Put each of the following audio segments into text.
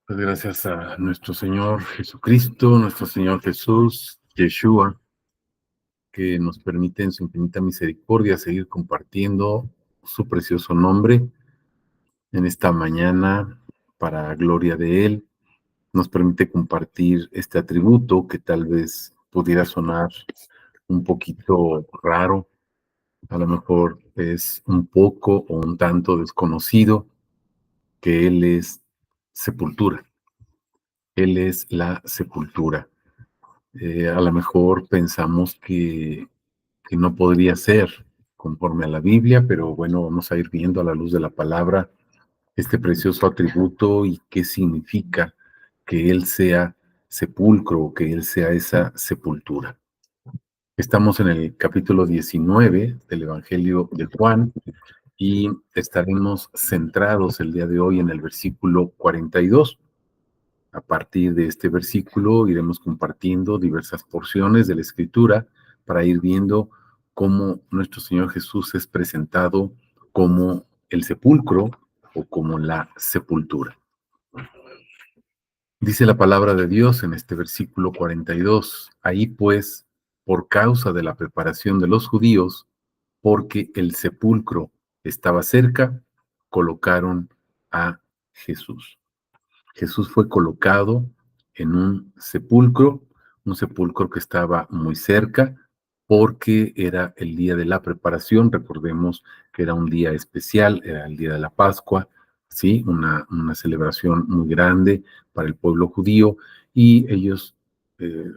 Pues gracias a nuestro Señor Jesucristo, nuestro Señor Jesús, Yeshua, que nos permite en su infinita misericordia seguir compartiendo su precioso nombre en esta mañana para gloria de Él. Nos permite compartir este atributo que tal vez pudiera sonar un poquito raro, a lo mejor es un poco o un tanto desconocido, que Él es sepultura. Él es la sepultura. A lo mejor pensamos que no podría ser conforme a la Biblia, pero bueno, vamos a ir viendo a la luz de la palabra este precioso atributo y qué significa que Él sea sepulcro, que Él sea esa sepultura. Estamos en el capítulo 19 del Evangelio de Juan y estaremos centrados el día de hoy en el versículo 42. A partir de este versículo iremos compartiendo diversas porciones de la Escritura para ir viendo cómo nuestro Señor Jesús es presentado como el sepulcro o como la sepultura. Dice la palabra de Dios en este versículo 42, ahí pues, por causa de la preparación de los judíos, porque el sepulcro estaba cerca, colocaron a Jesús. Jesús fue colocado en un sepulcro que estaba muy cerca, porque era el día de la preparación. Recordemos que era un día especial, era el día de la Pascua, ¿sí? Una celebración muy grande para el pueblo judío, y ellos,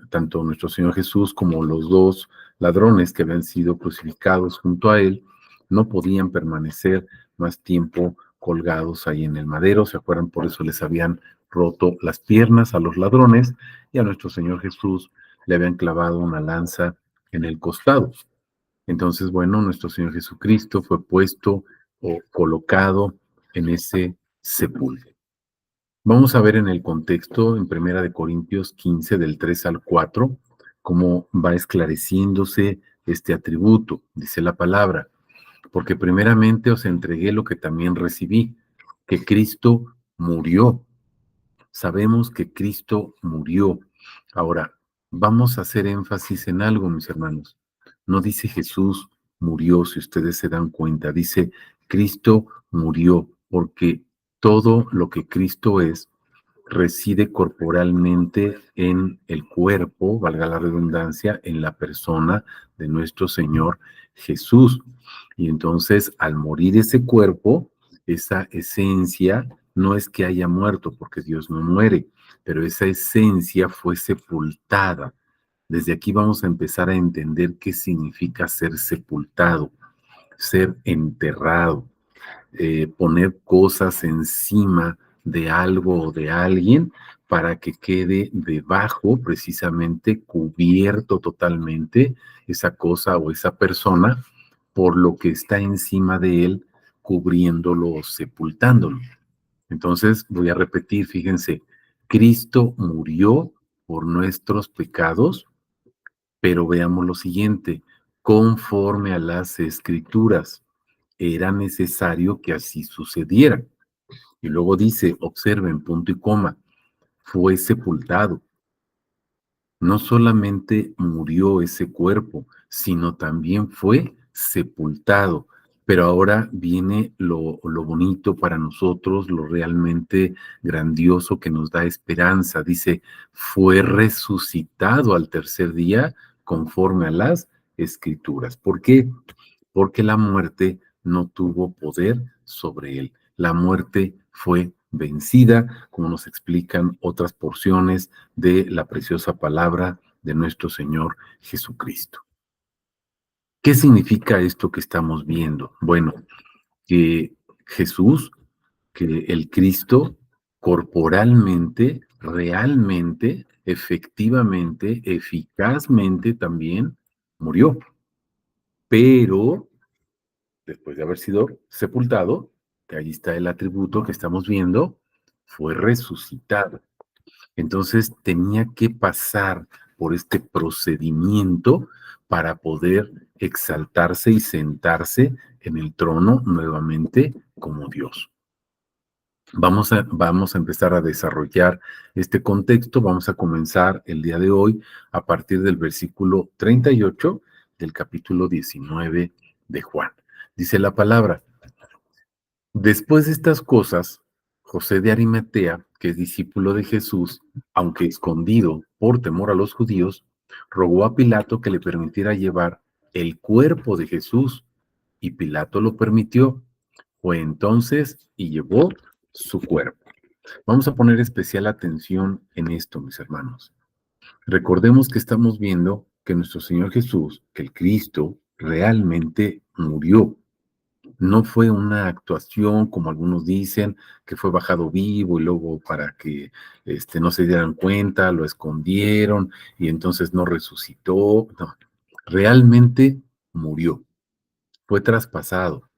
tanto nuestro Señor Jesús como los dos ladrones que habían sido crucificados junto a él, no podían permanecer más tiempo colgados ahí en el madero. ¿Se acuerdan? Por eso les habían roto las piernas a los ladrones, y a nuestro Señor Jesús le habían clavado una lanza en el costado. Entonces, bueno, nuestro Señor Jesucristo fue puesto o colocado en ese sepulcro. Vamos a ver en el contexto, en Primera de Corintios 15, del 3 al 4, cómo va esclareciéndose este atributo. Dice la palabra: porque primeramente os entregué lo que también recibí, que Cristo murió. Sabemos que Cristo murió. Ahora, vamos a hacer énfasis en algo, mis hermanos. No dice Jesús murió, si ustedes se dan cuenta, dice Cristo murió, porque todo lo que Cristo es reside corporalmente en el cuerpo, valga la redundancia, en la persona de nuestro Señor Jesús. Y entonces, al morir ese cuerpo, esa esencia, no es que haya muerto, porque Dios no muere, pero esa esencia fue sepultada. Desde aquí vamos a empezar a entender qué significa ser sepultado, ser enterrado, poner cosas encima de algo o de alguien para que quede debajo, precisamente cubierto totalmente esa cosa o esa persona por lo que está encima de él, cubriéndolo o sepultándolo. Entonces, voy a repetir, fíjense, Cristo murió por nuestros pecados, pero veamos lo siguiente: conforme a las Escrituras, era necesario que así sucediera. Y luego dice, observen, punto y coma, fue sepultado. No solamente murió ese cuerpo, sino también fue sepultado. Pero ahora viene lo bonito para nosotros, lo realmente grandioso que nos da esperanza. Dice, fue resucitado al tercer día conforme a las Escrituras. ¿Por qué? Porque la muerte no tuvo poder sobre él. La muerte fue vencida, como nos explican otras porciones de la preciosa palabra de nuestro Señor Jesucristo. ¿Qué significa esto que estamos viendo? Bueno, que Jesús, que el Cristo, corporalmente, realmente, efectivamente, eficazmente también murió, pero después de haber sido sepultado, que ahí está el atributo que estamos viendo, fue resucitado. Entonces tenía que pasar por este procedimiento para poder exaltarse y sentarse en el trono nuevamente como Dios. Vamos a empezar a desarrollar este contexto. Vamos a comenzar el día de hoy a partir del versículo 38 del capítulo 19 de Juan. Dice la palabra: después de estas cosas, José de Arimatea, que es discípulo de Jesús, aunque escondido por temor a los judíos, rogó a Pilato que le permitiera llevar el cuerpo de Jesús, y Pilato lo permitió. Fue entonces y llevó su cuerpo. Vamos a poner especial atención en esto, mis hermanos. Recordemos que estamos viendo que nuestro Señor Jesús, que el Cristo, realmente murió. No fue una actuación, como algunos dicen, que fue bajado vivo y luego para que no se dieran cuenta, lo escondieron y entonces no resucitó. No, realmente murió, fue traspasado.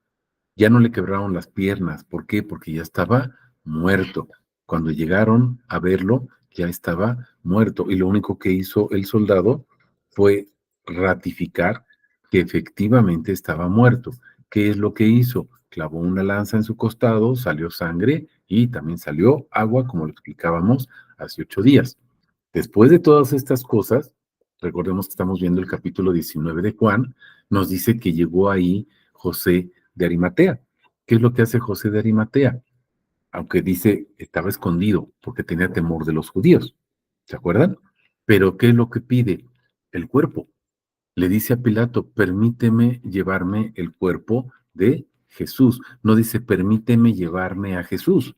Ya no le quebraron las piernas. ¿Por qué? Porque ya estaba muerto. Cuando llegaron a verlo, ya estaba muerto. Y lo único que hizo el soldado fue ratificar que efectivamente estaba muerto. ¿Qué es lo que hizo? Clavó una lanza en su costado, salió sangre y también salió agua, como lo explicábamos hace 8 días. Después de todas estas cosas, recordemos que estamos viendo el capítulo 19 de Juan, nos dice que llegó ahí José de Arimatea. ¿Qué es lo que hace José de Arimatea? Aunque dice estaba escondido porque tenía temor de los judíos. ¿Se acuerdan? Pero ¿qué es lo que pide? El cuerpo. Le dice a Pilato: permíteme llevarme el cuerpo de Jesús. No dice permíteme llevarme a Jesús.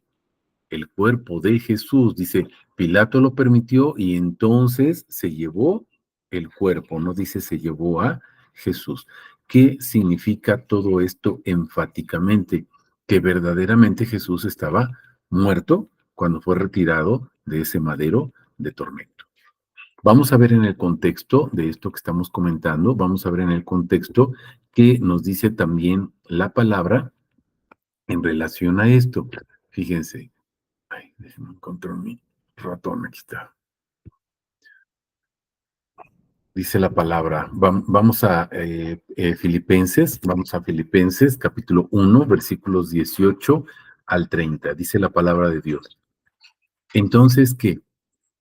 El cuerpo de Jesús, dice, Pilato lo permitió y entonces se llevó el cuerpo, no dice se llevó a Jesús. ¿Qué significa todo esto enfáticamente? Que verdaderamente Jesús estaba muerto cuando fue retirado de ese madero de tormento. Vamos a ver en el contexto de esto que estamos comentando, vamos a ver en el contexto que nos dice también la palabra en relación a esto. Fíjense, ay, déjenme encontrar mi ratón, aquí está. Dice la palabra, vamos a Filipenses, capítulo 1, versículos 18 al 30. Dice la palabra de Dios. Entonces, ¿qué?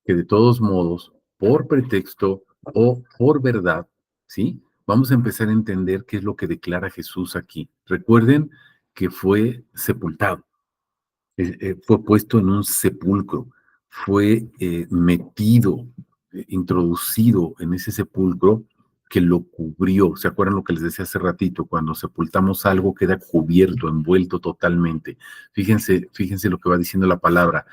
Que de todos modos, por pretexto o por verdad, ¿sí? Vamos a empezar a entender qué es lo que declara Jesús aquí. Recuerden que fue sepultado. Fue puesto en un sepulcro, fue metido, introducido en ese sepulcro que lo cubrió. ¿Se acuerdan lo que les decía hace ratito? Cuando sepultamos algo queda cubierto, envuelto totalmente. Fíjense lo que va diciendo la palabra.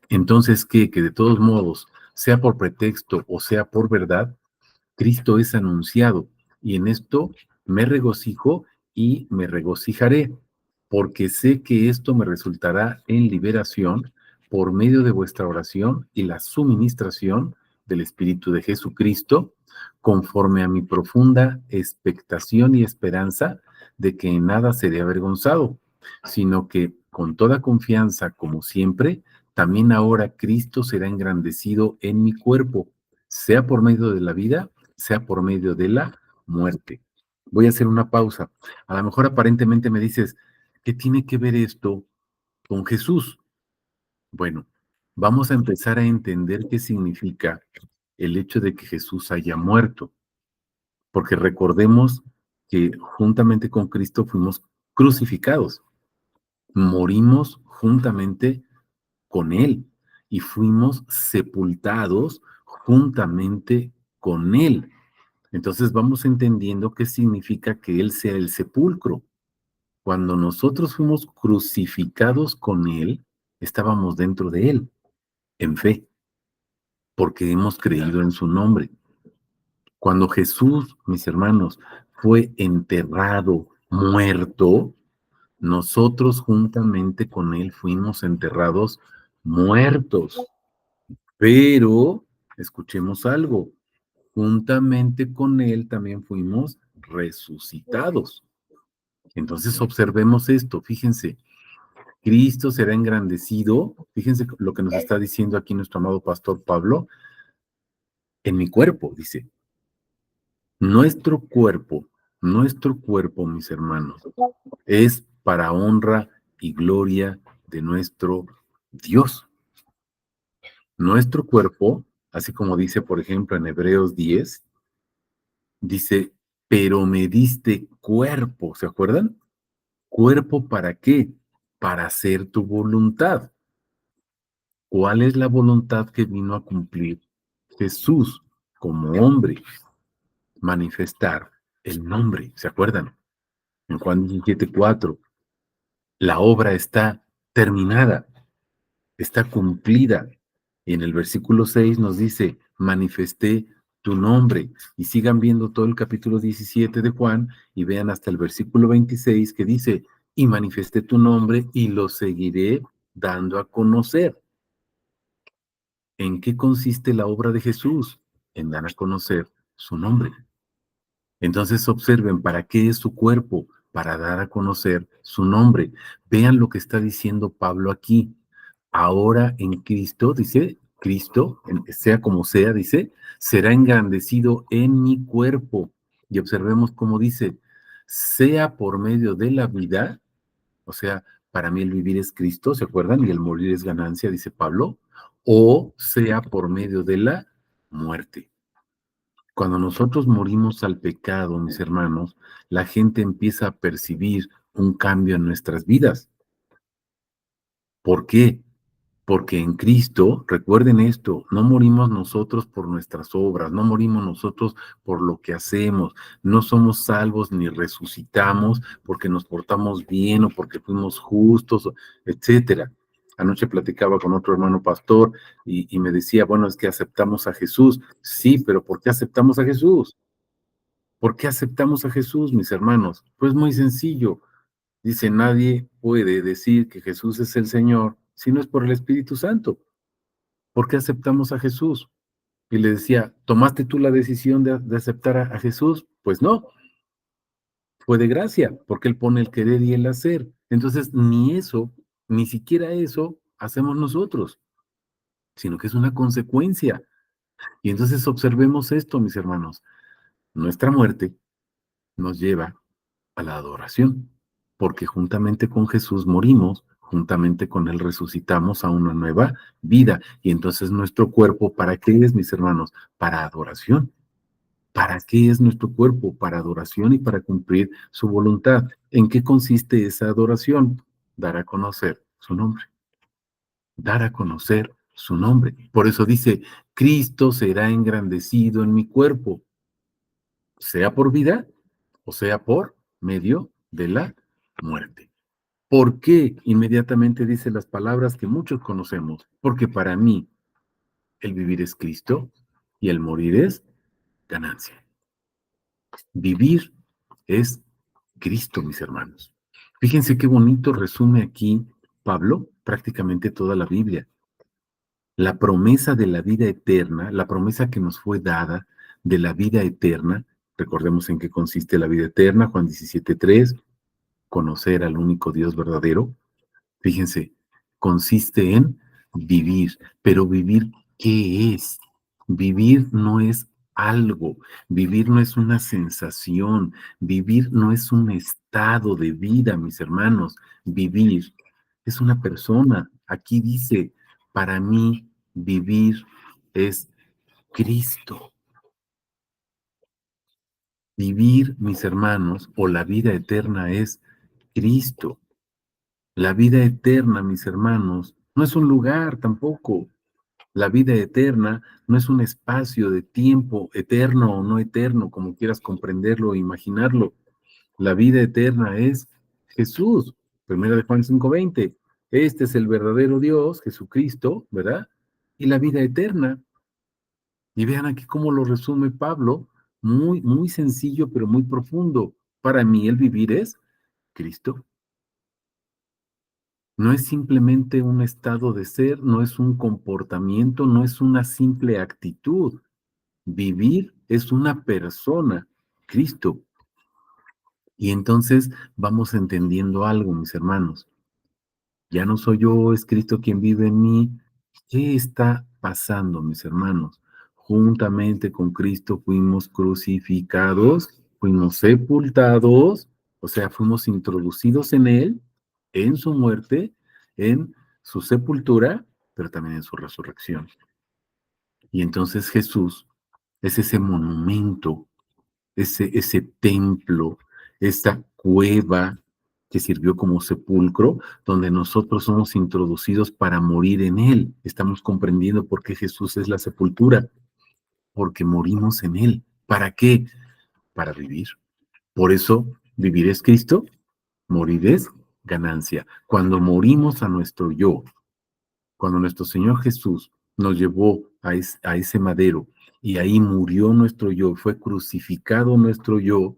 Entonces, ¿qué? Que de todos modos, sea por pretexto o sea por verdad, Cristo es anunciado, y en esto me regocijo y me regocijaré, porque sé que esto me resultará en liberación por medio de vuestra oración y la suministración del Espíritu de Jesucristo, conforme a mi profunda expectación y esperanza de que en nada seré avergonzado, sino que con toda confianza, como siempre, también ahora Cristo será engrandecido en mi cuerpo, sea por medio de la vida, sea por medio de la muerte. Voy a hacer una pausa. A lo mejor aparentemente me dices, ¿qué tiene que ver esto con Jesús? Bueno, vamos a empezar a entender qué significa el hecho de que Jesús haya muerto, porque recordemos que juntamente con Cristo fuimos crucificados, morimos juntamente con Él y fuimos sepultados juntamente con Él. Entonces vamos entendiendo qué significa que Él sea el sepulcro. Cuando nosotros fuimos crucificados con Él, estábamos dentro de Él, en fe, porque hemos creído en su nombre. Cuando Jesús, mis hermanos, fue enterrado, muerto, nosotros juntamente con Él fuimos enterrados muertos. Pero, escuchemos algo, juntamente con Él también fuimos resucitados. Entonces observemos esto, fíjense, Cristo será engrandecido, fíjense lo que nos está diciendo aquí nuestro amado pastor Pablo, en mi cuerpo, dice, nuestro cuerpo, mis hermanos, es para honra y gloria de nuestro Dios. Nuestro cuerpo, así como dice, por ejemplo, en Hebreos 10, dice, pero me diste cuerpo, ¿se acuerdan? ¿Cuerpo para qué? Para hacer tu voluntad. ¿Cuál es la voluntad que vino a cumplir Jesús como hombre? Manifestar el nombre, ¿se acuerdan? En Juan 17:4, la obra está terminada, está cumplida. Y en el versículo 6 nos dice, manifesté tu nombre. Y sigan viendo todo el capítulo 17 de Juan y vean hasta el versículo 26 que dice, y manifesté tu nombre y lo seguiré dando a conocer. ¿En qué consiste la obra de Jesús? En dar a conocer su nombre. Entonces observen, ¿para qué es su cuerpo? Para dar a conocer su nombre. Vean lo que está diciendo Pablo aquí. Ahora en Cristo, dice, Cristo, sea como sea, dice, será engrandecido en mi cuerpo. Y observemos cómo dice, sea por medio de la vida, o sea, para mí el vivir es Cristo, ¿se acuerdan? Y el morir es ganancia, dice Pablo, o sea por medio de la muerte. Cuando nosotros morimos al pecado, mis hermanos, la gente empieza a percibir un cambio en nuestras vidas. ¿Por qué? Porque en Cristo, recuerden esto, no morimos nosotros por nuestras obras, no morimos nosotros por lo que hacemos, no somos salvos ni resucitamos porque nos portamos bien o porque fuimos justos, etcétera. Anoche platicaba con otro hermano pastor y me decía, bueno, es que aceptamos a Jesús. Sí, pero ¿por qué aceptamos a Jesús? ¿Por qué aceptamos a Jesús, mis hermanos? Pues muy sencillo. Dice, nadie puede decir que Jesús es el Señor si no es por el Espíritu Santo. ¿Por qué aceptamos a Jesús? Y le decía, ¿tomaste tú la decisión de aceptar a Jesús? Pues no, fue de gracia, porque Él pone el querer y el hacer. Entonces, ni eso, ni siquiera eso hacemos nosotros, sino que es una consecuencia. Y entonces observemos esto, mis hermanos. Nuestra muerte nos lleva a la adoración, porque juntamente con Jesús morimos, juntamente con Él resucitamos a una nueva vida. Y entonces nuestro cuerpo, ¿para qué es, mis hermanos? Para adoración. ¿Para qué es nuestro cuerpo? Para adoración y para cumplir su voluntad. ¿En qué consiste esa adoración? Dar a conocer su nombre. Dar a conocer su nombre. Por eso dice, Cristo será engrandecido en mi cuerpo, sea por vida o sea por medio de la muerte. ¿Por qué? Inmediatamente dice las palabras que muchos conocemos. Porque para mí el vivir es Cristo y el morir es ganancia. Vivir es Cristo, mis hermanos. Fíjense qué bonito resume aquí Pablo prácticamente toda la Biblia. La promesa de la vida eterna, la promesa que nos fue dada de la vida eterna, recordemos en qué consiste la vida eterna, Juan 17:3, conocer al único Dios verdadero. Fíjense, consiste en vivir, pero vivir, ¿qué es? Vivir no es algo, vivir no es una sensación, vivir no es un estado de vida, mis hermanos, vivir es una persona. Aquí dice, para mí vivir es Cristo. Vivir, mis hermanos, o la vida eterna es Cristo. La vida eterna, mis hermanos, no es un lugar tampoco. La vida eterna no es un espacio de tiempo eterno o no eterno, como quieras comprenderlo o imaginarlo. La vida eterna es Jesús. Primera de Juan 5:20. Este es el verdadero Dios, Jesucristo, ¿verdad? Y la vida eterna. Y vean aquí cómo lo resume Pablo, muy, muy sencillo, pero muy profundo. Para mí el vivir es Cristo. No es simplemente un estado de ser, no es un comportamiento, no es una simple actitud. Vivir es una persona, Cristo. Y entonces vamos entendiendo algo, mis hermanos. Ya no soy yo, es Cristo quien vive en mí. ¿Qué está pasando, mis hermanos? Juntamente con Cristo fuimos crucificados, fuimos sepultados, o sea, fuimos introducidos en Él, en su muerte, en su sepultura, pero también en su resurrección. Y entonces Jesús es ese monumento, ese templo, esta cueva que sirvió como sepulcro, donde nosotros somos introducidos para morir en él. Estamos comprendiendo por qué Jesús es la sepultura, porque morimos en él. ¿Para qué? Para vivir. Por eso, vivir es Cristo, morir es ganancia. Cuando morimos a nuestro yo, cuando nuestro Señor Jesús nos llevó a ese madero y ahí murió nuestro yo, fue crucificado nuestro yo,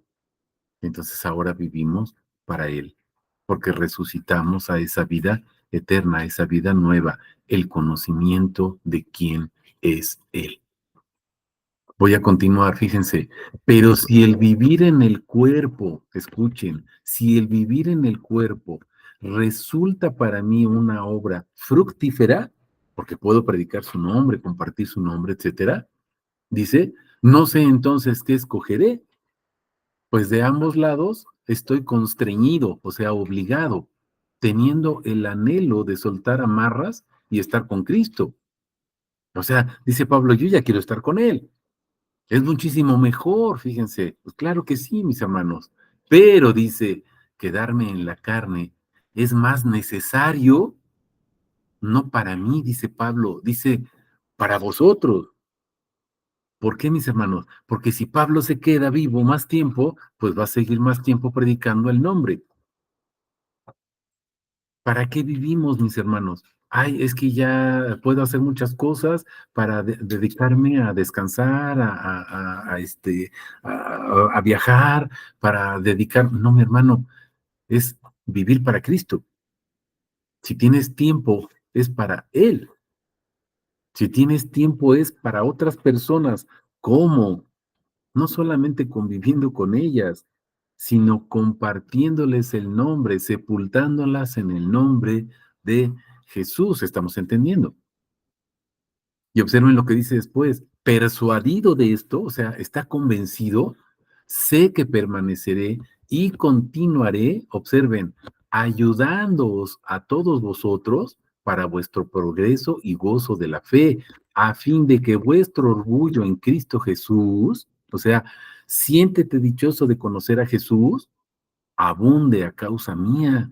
entonces ahora vivimos para Él, porque resucitamos a esa vida eterna, a esa vida nueva, el conocimiento de quién es Él. Voy a continuar, fíjense, pero si el vivir en el cuerpo, escuchen, si el vivir en el cuerpo resulta para mí una obra fructífera, porque puedo predicar su nombre, compartir su nombre, etcétera, dice, no sé entonces qué escogeré, pues de ambos lados estoy constreñido, o sea, obligado, teniendo el anhelo de soltar amarras y estar con Cristo. O sea, dice Pablo, yo ya quiero estar con Él. Es muchísimo mejor, fíjense. Pues claro que sí, mis hermanos. Pero dice, quedarme en la carne es más necesario, no para mí, dice Pablo, dice, para vosotros. ¿Por qué, mis hermanos? Porque si Pablo se queda vivo más tiempo, pues va a seguir más tiempo predicando el nombre. ¿Para qué vivimos, mis hermanos? Ay, es que ya puedo hacer muchas cosas para dedicarme a descansar, a viajar, para dedicar. No, mi hermano, es vivir para Cristo. Si tienes tiempo, es para Él. Si tienes tiempo, es para otras personas. ¿Cómo? No solamente conviviendo con ellas, sino compartiéndoles el nombre, sepultándolas en el nombre de Jesús. ¿Estamos entendiendo? Y observen lo que dice después, persuadido de esto, o sea, está convencido, sé que permaneceré y continuaré, observen, ayudándoos a todos vosotros para vuestro progreso y gozo de la fe, a fin de que vuestro orgullo en Cristo Jesús, o sea, siéntete dichoso de conocer a Jesús, abunde a causa mía.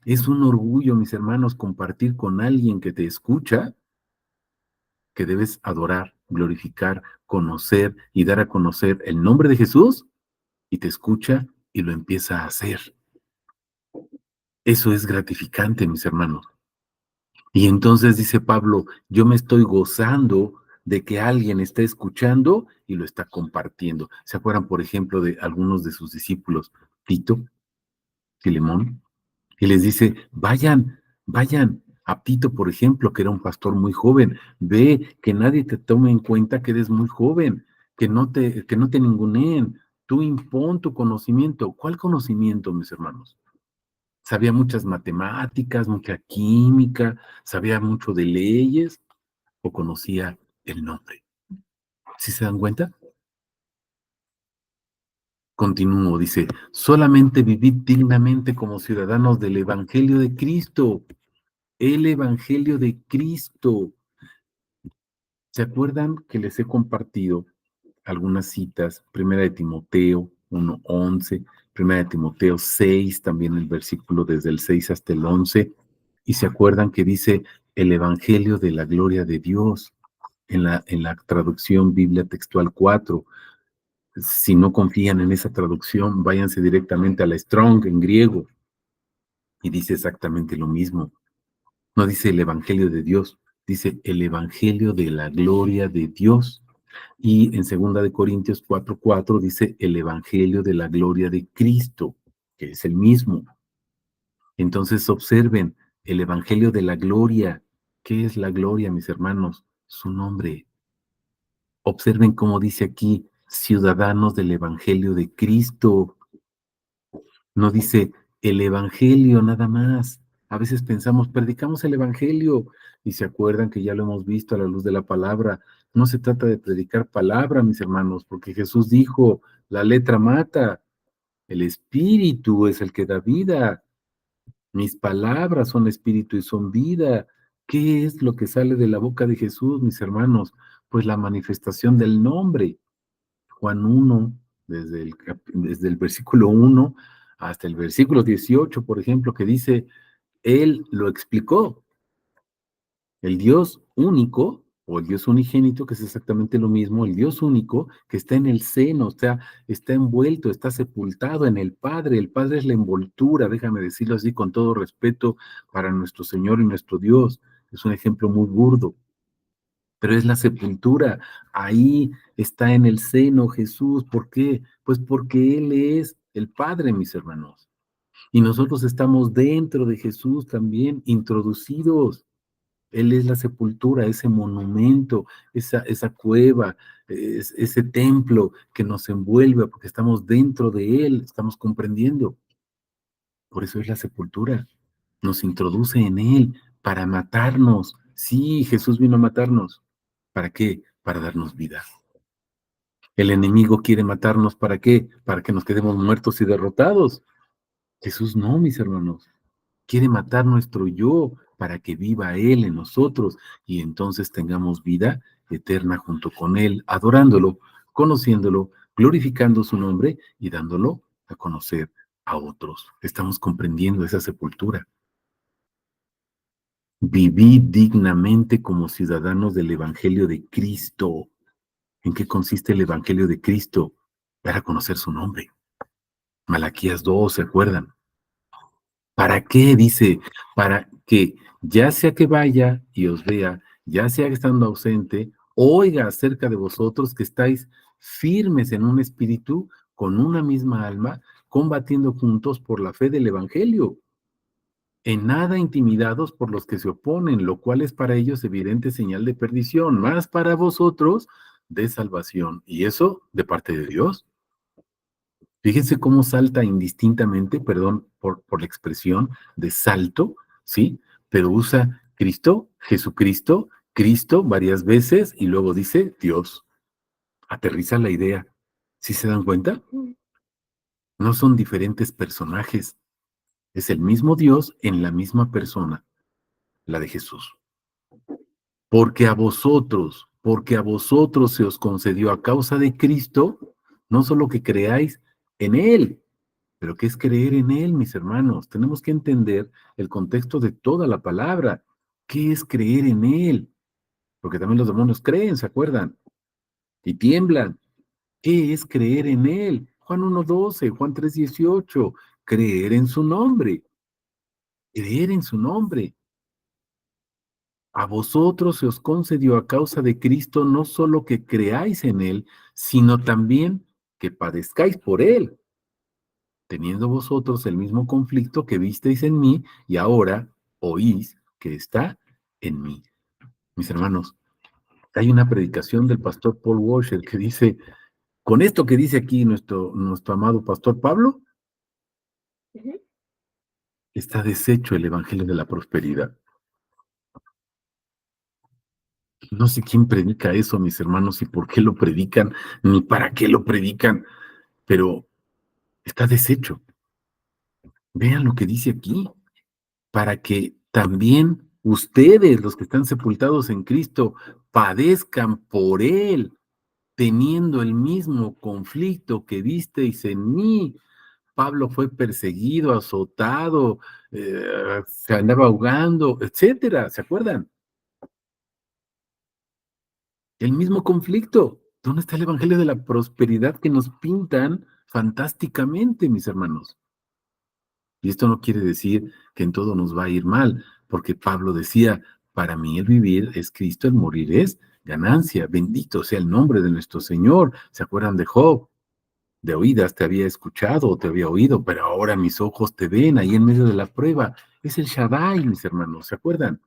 Es un orgullo, mis hermanos, compartir con alguien que te escucha, que debes adorar, glorificar, conocer y dar a conocer el nombre de Jesús y te escucha y lo empieza a hacer. Eso es gratificante, mis hermanos. Y entonces dice Pablo, yo me estoy gozando de que alguien está escuchando y lo está compartiendo. ¿Se acuerdan, por ejemplo, de algunos de sus discípulos, Tito, Filemón? Y les dice, vayan a Tito, por ejemplo, que era un pastor muy joven, ve que nadie te tome en cuenta que eres muy joven, que no te ninguneen, tú impón tu conocimiento. ¿Cuál conocimiento, mis hermanos? Sabía muchas matemáticas, mucha química, sabía mucho de leyes o conocía el nombre. ¿Sí se dan cuenta? Continúo, dice, solamente vivid dignamente como ciudadanos del Evangelio de Cristo. El Evangelio de Cristo. ¿Se acuerdan que les he compartido algunas citas? Primera de Timoteo 1:11, Primera de Timoteo 6, también el versículo desde el 6 hasta el 11. Y se acuerdan que dice el Evangelio de la gloria de Dios en la traducción Biblia Textual 4. Si no confían en esa traducción, váyanse directamente a la Strong en griego y dice exactamente lo mismo. No dice el Evangelio de Dios, dice el Evangelio de la gloria de Dios. Y en 2 Corintios 4:4 dice el Evangelio de la gloria de Cristo, que es el mismo. Entonces observen el Evangelio de la gloria. ¿Qué es la gloria, mis hermanos? Su nombre. Observen cómo dice aquí, ciudadanos del Evangelio de Cristo. No dice el Evangelio nada más. A veces pensamos, predicamos el Evangelio y se acuerdan que ya lo hemos visto a la luz de la palabra. No se trata de predicar palabra, mis hermanos, porque Jesús dijo, la letra mata, el Espíritu es el que da vida. Mis palabras son espíritu y son vida. ¿Qué es lo que sale de la boca de Jesús, mis hermanos? Pues la manifestación del nombre. Juan 1, desde el versículo 1 hasta el versículo 18, por ejemplo, que dice, Él lo explicó, el Dios único, o el Dios unigénito, que es exactamente lo mismo, el Dios único que está en el seno, o sea, está envuelto, está sepultado en el Padre es la envoltura, déjame decirlo así con todo respeto para nuestro Señor y nuestro Dios, es un ejemplo muy burdo, pero es la sepultura, ahí está en el seno Jesús, ¿por qué? Pues porque Él es el Padre, mis hermanos, y nosotros estamos dentro de Jesús también, introducidos. Él es la sepultura, ese monumento, esa cueva, ese templo que nos envuelve, porque estamos dentro de Él, estamos comprendiendo. Por eso es la sepultura. Nos introduce en Él para matarnos. Sí, Jesús vino a matarnos. ¿Para qué? Para darnos vida. El enemigo quiere matarnos. ¿Para qué? Para que nos quedemos muertos y derrotados. Jesús no, mis hermanos. Quiere matar nuestro yo para que viva Él en nosotros y entonces tengamos vida eterna junto con Él, adorándolo, conociéndolo, glorificando su nombre y dándolo a conocer a otros. Estamos comprendiendo esa sepultura. Vivid dignamente como ciudadanos del Evangelio de Cristo. ¿En qué consiste el Evangelio de Cristo? Para conocer su nombre. Malaquías 2, ¿se acuerdan? ¿Para qué? Dice, para que ya sea que vaya y os vea, ya sea que estando ausente, oiga acerca de vosotros que estáis firmes en un espíritu, con una misma alma, combatiendo juntos por la fe del Evangelio, en nada intimidados por los que se oponen, lo cual es para ellos evidente señal de perdición, más para vosotros de salvación. Y eso de parte de Dios. Fíjense cómo salta indistintamente, perdón por la expresión de salto, ¿sí? Pero usa Cristo, Jesucristo, Cristo varias veces y luego dice Dios. Aterriza la idea. ¿Sí se dan cuenta? No son diferentes personajes. Es el mismo Dios en la misma persona, la de Jesús. Porque a vosotros se os concedió a causa de Cristo, no solo que creáis en Él. Pero ¿qué es creer en Él, mis hermanos? Tenemos que entender el contexto de toda la palabra. ¿Qué es creer en Él? Porque también los demonios creen, ¿se acuerdan? Y tiemblan. ¿Qué es creer en Él? Juan 1:12, Juan 3:18. Creer en su nombre. Creer en su nombre. A vosotros se os concedió a causa de Cristo no solo que creáis en Él, sino también que padezcáis por Él, teniendo vosotros el mismo conflicto que visteis en mí y ahora oís que está en mí. Mis hermanos, hay una predicación del pastor Paul Washer que dice, con esto que dice aquí nuestro amado pastor Pablo, está deshecho el evangelio de la prosperidad. No sé quién predica eso, mis hermanos, y por qué lo predican, ni para qué lo predican, pero está deshecho. Vean lo que dice aquí. Para que también ustedes, los que están sepultados en Cristo, padezcan por Él, teniendo el mismo conflicto que visteis en mí. Pablo fue perseguido, azotado, se andaba ahogando, etcétera. ¿Se acuerdan? El mismo conflicto. ¿Dónde está el evangelio de la prosperidad que nos pintan fantásticamente, mis hermanos? Y esto no quiere decir que en todo nos va a ir mal, porque Pablo decía, para mí el vivir es Cristo, el morir es ganancia. Bendito sea el nombre de nuestro Señor. ¿Se acuerdan de Job? De oídas te había escuchado o te había oído, pero ahora mis ojos te ven ahí en medio de la prueba. Es el Shaddai, mis hermanos, ¿se acuerdan?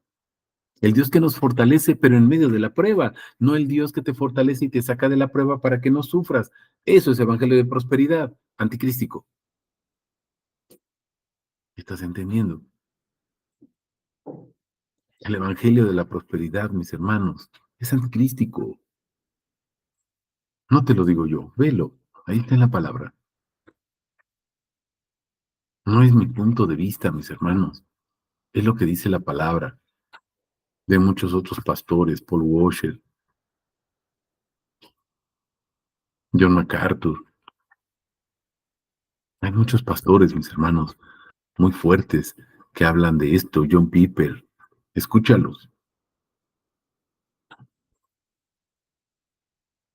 El Dios que nos fortalece, pero en medio de la prueba, no el Dios que te fortalece y te saca de la prueba para que no sufras. Eso es evangelio de prosperidad, anticrístico. ¿Estás entendiendo? El evangelio de la prosperidad, mis hermanos, es anticrístico. No te lo digo yo, velo. Ahí está en la palabra. No es mi punto de vista, mis hermanos. Es lo que dice la palabra de muchos otros pastores, Paul Washer, John MacArthur. Hay muchos pastores, mis hermanos, muy fuertes que hablan de esto. John Piper, escúchalos.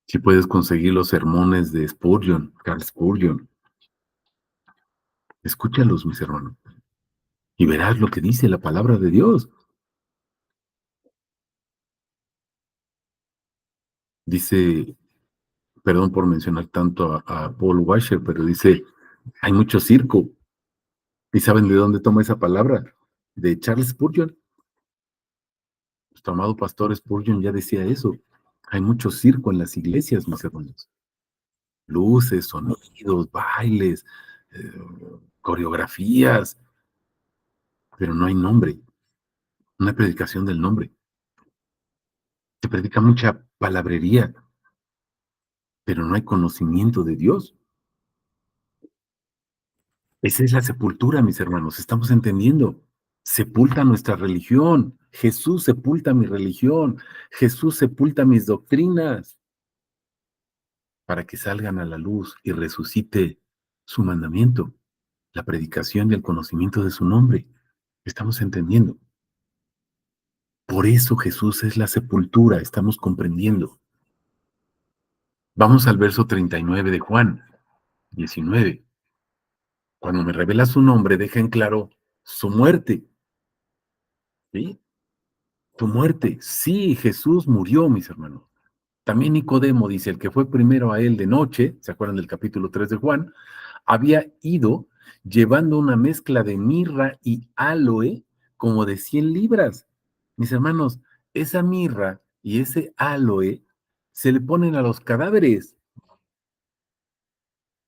Si puedes conseguir los sermones de Spurgeon, Carl Spurgeon, escúchalos, mis hermanos, y verás lo que dice la palabra de Dios. Dice, perdón por mencionar tanto a Paul Washer, pero dice, hay mucho circo. ¿Y saben de dónde toma esa palabra? De Charles Spurgeon. Nuestro amado pastor Spurgeon ya decía eso. Hay mucho circo en las iglesias, mis hermanos. Luces, sonidos, bailes, eh, coreografías, pero no hay nombre, no hay predicación del nombre. Se predica mucha palabrería, pero no hay conocimiento de Dios. Esa es la sepultura, mis hermanos, estamos entendiendo. Sepulta nuestra religión. Jesús sepulta mi religión. Jesús sepulta mis doctrinas para que salgan a la luz y resucite su mandamiento, la predicación y el conocimiento de su nombre. Estamos entendiendo. Por eso Jesús es la sepultura, estamos comprendiendo. Vamos al verso 39 de Juan 19. Cuando me revela su nombre, deja en claro su muerte. ¿Sí? Tu muerte. Sí, Jesús murió, mis hermanos. También Nicodemo dice, el que fue primero a él de noche, ¿se acuerdan del capítulo 3 de Juan? Había ido llevando una mezcla de mirra y aloe como de 100 libras. Mis hermanos, esa mirra y ese aloe se le ponen a los cadáveres.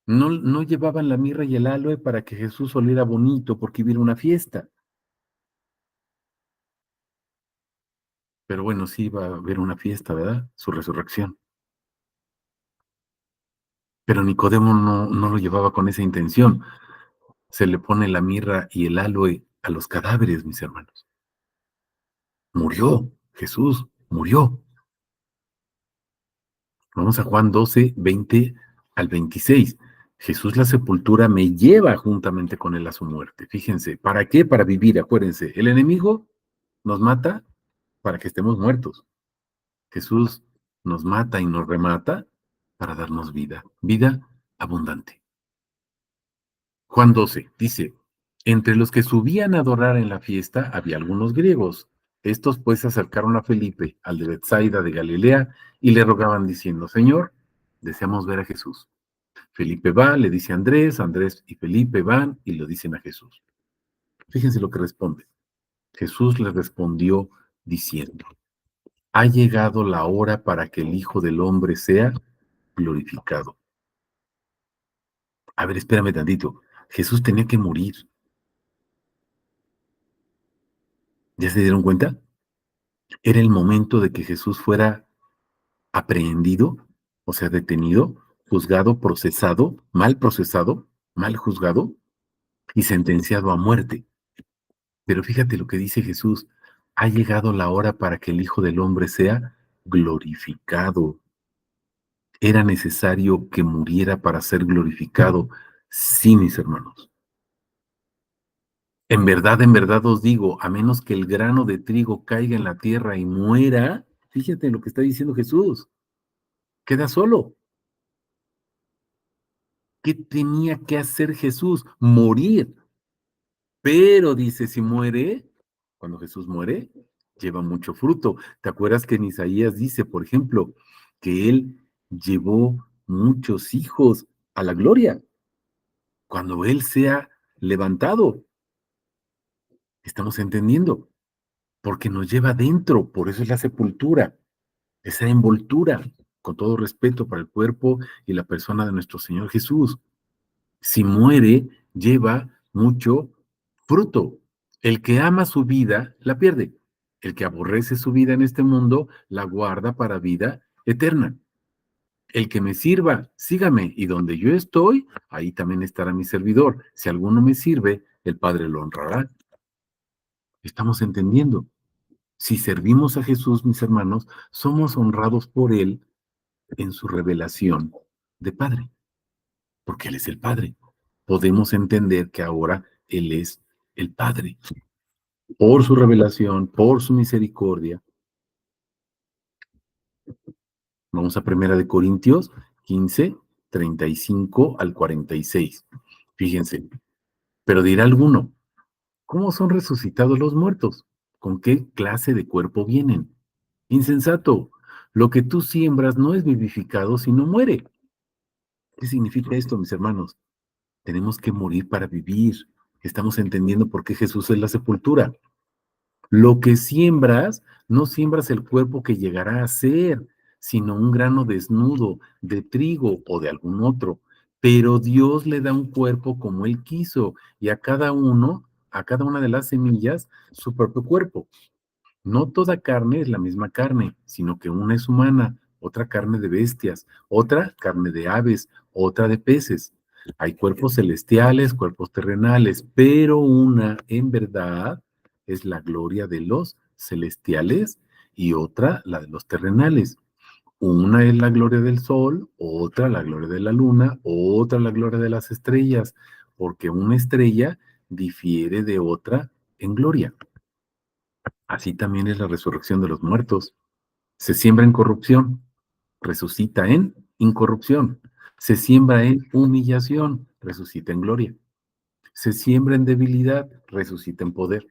No, no llevaban la mirra y el aloe para que Jesús oliera bonito porque hubiera una fiesta. Pero bueno, sí iba a haber una fiesta, ¿verdad? Su resurrección. Pero Nicodemo no lo llevaba con esa intención. Se le pone la mirra y el aloe a los cadáveres, mis hermanos. Murió, Jesús murió. Vamos a Juan 12, 20 al 26. Jesús la sepultura me lleva juntamente con él a su muerte. Fíjense, ¿para qué? Para vivir, acuérdense. El enemigo nos mata para que estemos muertos. Jesús nos mata y nos remata para darnos vida, vida abundante. Juan 12 dice, entre los que subían a adorar en la fiesta había algunos griegos. Estos pues se acercaron a Felipe, al de Bethsaida de Galilea, y le rogaban diciendo, Señor, deseamos ver a Jesús. Felipe va, le dice a Andrés, Andrés y Felipe van y lo dicen a Jesús. Fíjense lo que responde. Jesús le respondió diciendo, ha llegado la hora para que el Hijo del Hombre sea glorificado. A ver, espérame tantito. Jesús tenía que morir. ¿Ya se dieron cuenta? Era el momento de que Jesús fuera aprehendido, o sea, detenido, juzgado, procesado, mal juzgado y sentenciado a muerte. Pero fíjate lo que dice Jesús, ha llegado la hora para que el Hijo del Hombre sea glorificado. Era necesario que muriera para ser glorificado. Sí, mis hermanos. En verdad os digo, a menos que el grano de trigo caiga en la tierra y muera, fíjate lo que está diciendo Jesús, queda solo. ¿Qué tenía que hacer Jesús? Morir. Pero dice, si muere, cuando Jesús muere, lleva mucho fruto. ¿Te acuerdas que en Isaías dice, por ejemplo, que él llevó muchos hijos a la gloria? Cuando él sea levantado, estamos entendiendo, porque nos lleva dentro, por eso es la sepultura, esa envoltura, con todo respeto para el cuerpo y la persona de nuestro Señor Jesús. Si muere, lleva mucho fruto. El que ama su vida, la pierde. El que aborrece su vida en este mundo, la guarda para vida eterna. El que me sirva, sígame, y donde yo estoy, ahí también estará mi servidor. Si alguno me sirve, el Padre lo honrará. Estamos entendiendo. Si servimos a Jesús, mis hermanos, somos honrados por Él en su revelación de Padre, porque Él es el Padre. Podemos entender que ahora Él es el Padre, por su revelación, por su misericordia. Vamos a Primera de Corintios 15, 35 al 46. Fíjense, pero dirá alguno, ¿cómo son resucitados los muertos? ¿Con qué clase de cuerpo vienen? Insensato, lo que tú siembras no es vivificado, sino muere. ¿Qué significa esto, mis hermanos? Tenemos que morir para vivir. Estamos entendiendo por qué Jesús es la sepultura. Lo que siembras, no siembras el cuerpo que llegará a ser, sino un grano desnudo de trigo o de algún otro. Pero Dios le da un cuerpo como Él quiso y a cada uno, a cada una de las semillas, su propio cuerpo. No toda carne es la misma carne, sino que una es humana, otra carne de bestias, otra carne de aves, otra de peces. Hay cuerpos celestiales, cuerpos terrenales, pero una en verdad es la gloria de los celestiales y otra la de los terrenales. Una es la gloria del sol, otra la gloria de la luna, otra la gloria de las estrellas, porque una estrella difiere de otra en gloria. Así también es la resurrección de los muertos. Se siembra en corrupción, resucita en incorrupción. Se siembra en humillación, resucita en gloria. Se siembra en debilidad, resucita en poder.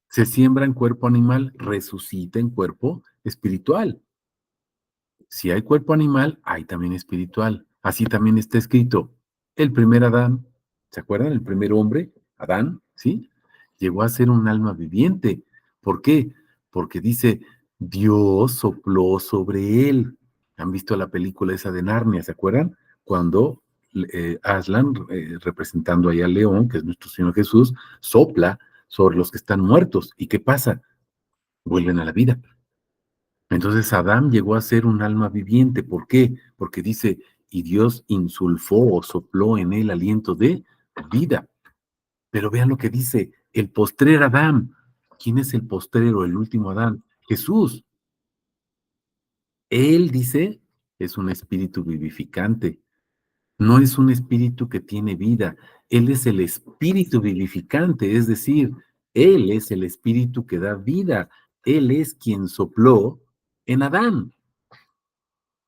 Se siembra en cuerpo animal, resucita en cuerpo espiritual. Si hay cuerpo animal, hay también espiritual. Así también está escrito. El primer Adán, ¿se acuerdan? El primer hombre, Adán, ¿sí? Llegó a ser un alma viviente. ¿Por qué? Porque dice, Dios sopló sobre él. ¿Han visto la película esa de Narnia? ¿Se acuerdan? Cuando Aslan, representando ahí al león, que es nuestro Señor Jesús, sopla sobre los que están muertos. ¿Y qué pasa? Vuelven a la vida. Entonces Adán llegó a ser un alma viviente. ¿Por qué? Porque dice, y Dios insulfó o sopló en él aliento de vida. Pero vean lo que dice, el postrer Adán. ¿Quién es el postrero, el último Adán? Jesús. Él dice, es un espíritu vivificante. No es un espíritu que tiene vida. Él es el espíritu vivificante, es decir, Él es el espíritu que da vida. Él es quien sopló en Adán.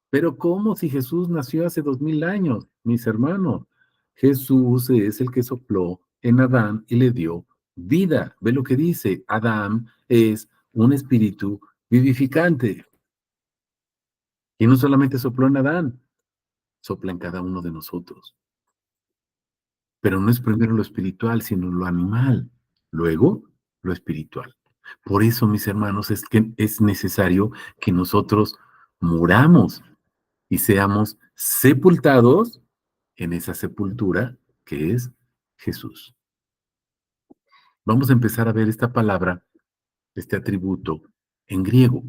Pero ¿cómo si Jesús nació hace 2000 años, mis hermanos? Jesús es el que sopló en Adán y le dio vida. Ve lo que dice, Adán es un espíritu vivificante. Y no solamente sopló en Adán, sopla en cada uno de nosotros. Pero no es primero lo espiritual, sino lo animal. Luego, lo espiritual. Por eso, mis hermanos, es que es necesario que nosotros muramos y seamos sepultados en esa sepultura que es Jesús. Vamos a empezar a ver esta palabra, este atributo en griego.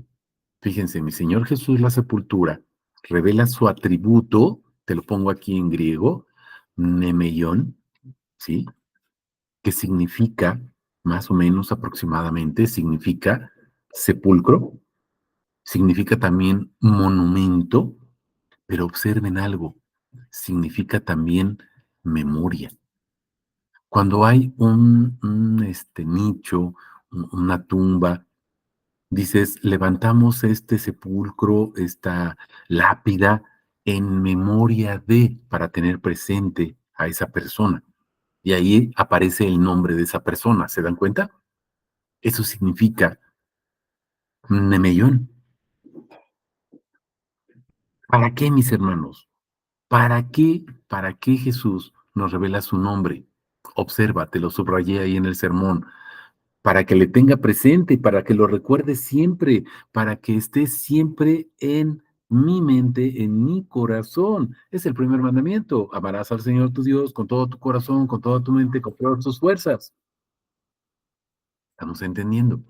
Fíjense, mi Señor Jesús, la sepultura, revela su atributo, te lo pongo aquí en griego, nemeion, ¿sí? Que significa, más o menos aproximadamente, significa sepulcro, significa también monumento, pero observen algo, significa también memoria. Cuando hay un nicho, una tumba, dices, levantamos este sepulcro, esta lápida, en memoria de, para tener presente a esa persona. Y ahí aparece el nombre de esa persona, ¿se dan cuenta? Eso significa Nemeyón. ¿Para qué, mis hermanos? ¿Para qué? ¿Para qué Jesús nos revela su nombre? Observa, te lo subrayé ahí en el sermón, para que le tenga presente, para que lo recuerde siempre, para que esté siempre en mi mente, en mi corazón. Es el primer mandamiento. Amarás al Señor tu Dios con todo tu corazón, con toda tu mente, con todas tus fuerzas. ¿Estamos entendiendo?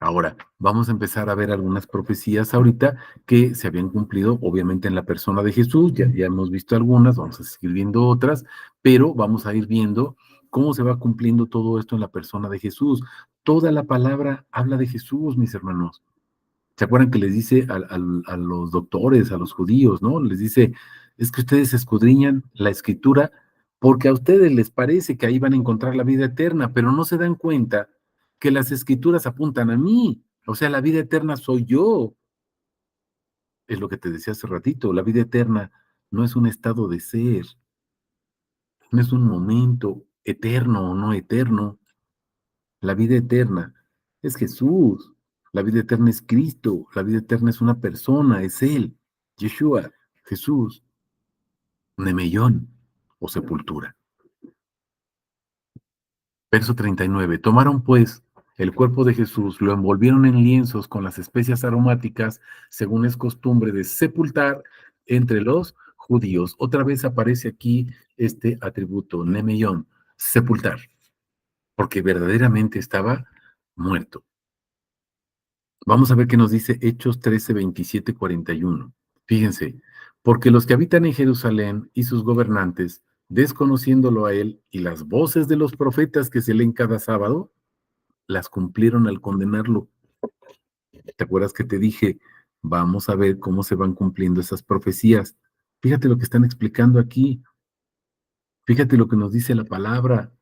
Ahora, vamos a empezar a ver algunas profecías ahorita que se habían cumplido, obviamente, en la persona de Jesús. Ya hemos visto algunas, vamos a seguir viendo otras, pero vamos a ir viendo cómo se va cumpliendo todo esto en la persona de Jesús. Toda la palabra habla de Jesús, mis hermanos. ¿Se acuerdan que les dice a los doctores, a los judíos, ¿no? Les dice, es que ustedes escudriñan la escritura porque a ustedes les parece que ahí van a encontrar la vida eterna, pero no se dan cuenta que las escrituras apuntan a mí. O sea, la vida eterna soy yo. Es lo que te decía hace ratito, la vida eterna no es un estado de ser, no es un momento eterno o no eterno. La vida eterna es Jesús. La vida eterna es Cristo. La vida eterna es una persona, es Él. Yeshua, Jesús, Nemeyón o sepultura. Verso 39. Tomaron pues el cuerpo de Jesús, lo envolvieron en lienzos con las especias aromáticas, según es costumbre de sepultar entre los judíos. Otra vez aparece aquí este atributo, Nemeyón, sepultar, porque verdaderamente estaba muerto. Vamos a ver qué nos dice Hechos 13, 27, 41. Fíjense, porque los que habitan en Jerusalén y sus gobernantes, desconociéndolo a él y las voces de los profetas que se leen cada sábado, las cumplieron al condenarlo. ¿Te acuerdas que te dije? Vamos a ver cómo se van cumpliendo esas profecías. Fíjate lo que están explicando aquí. Fíjate lo que nos dice la palabra.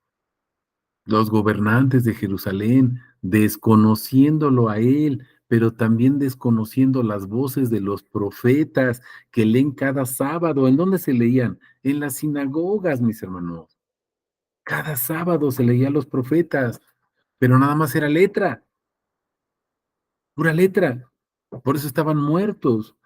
Los gobernantes de Jerusalén, desconociéndolo a él, pero también desconociendo las voces de los profetas que leen cada sábado. ¿En dónde se leían? En las sinagogas, mis hermanos. Cada sábado se leían los profetas, pero nada más era letra, pura letra. Por eso estaban muertos.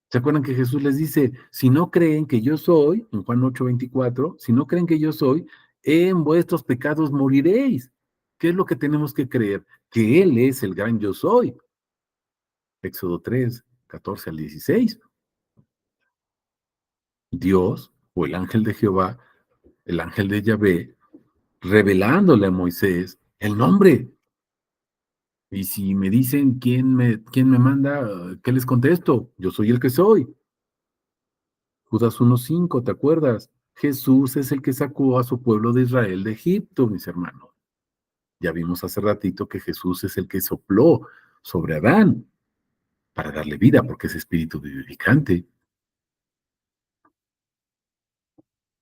¿Se acuerdan que Jesús les dice, si no creen que yo soy, en Juan 8:24, si no creen que yo soy, en vuestros pecados moriréis? ¿Qué es lo que tenemos que creer? Que Él es el gran yo soy. Éxodo 3, 14 al 16. Dios o el ángel de Jehová, el ángel de Yahvé, revelándole a Moisés el nombre. Y si me dicen quién me manda, ¿qué les contesto? Yo soy el que soy. Judas 1:5, ¿te acuerdas? Jesús es el que sacó a su pueblo de Israel de Egipto, mis hermanos. Ya vimos hace ratito que Jesús es el que sopló sobre Adán para darle vida, porque es espíritu vivificante.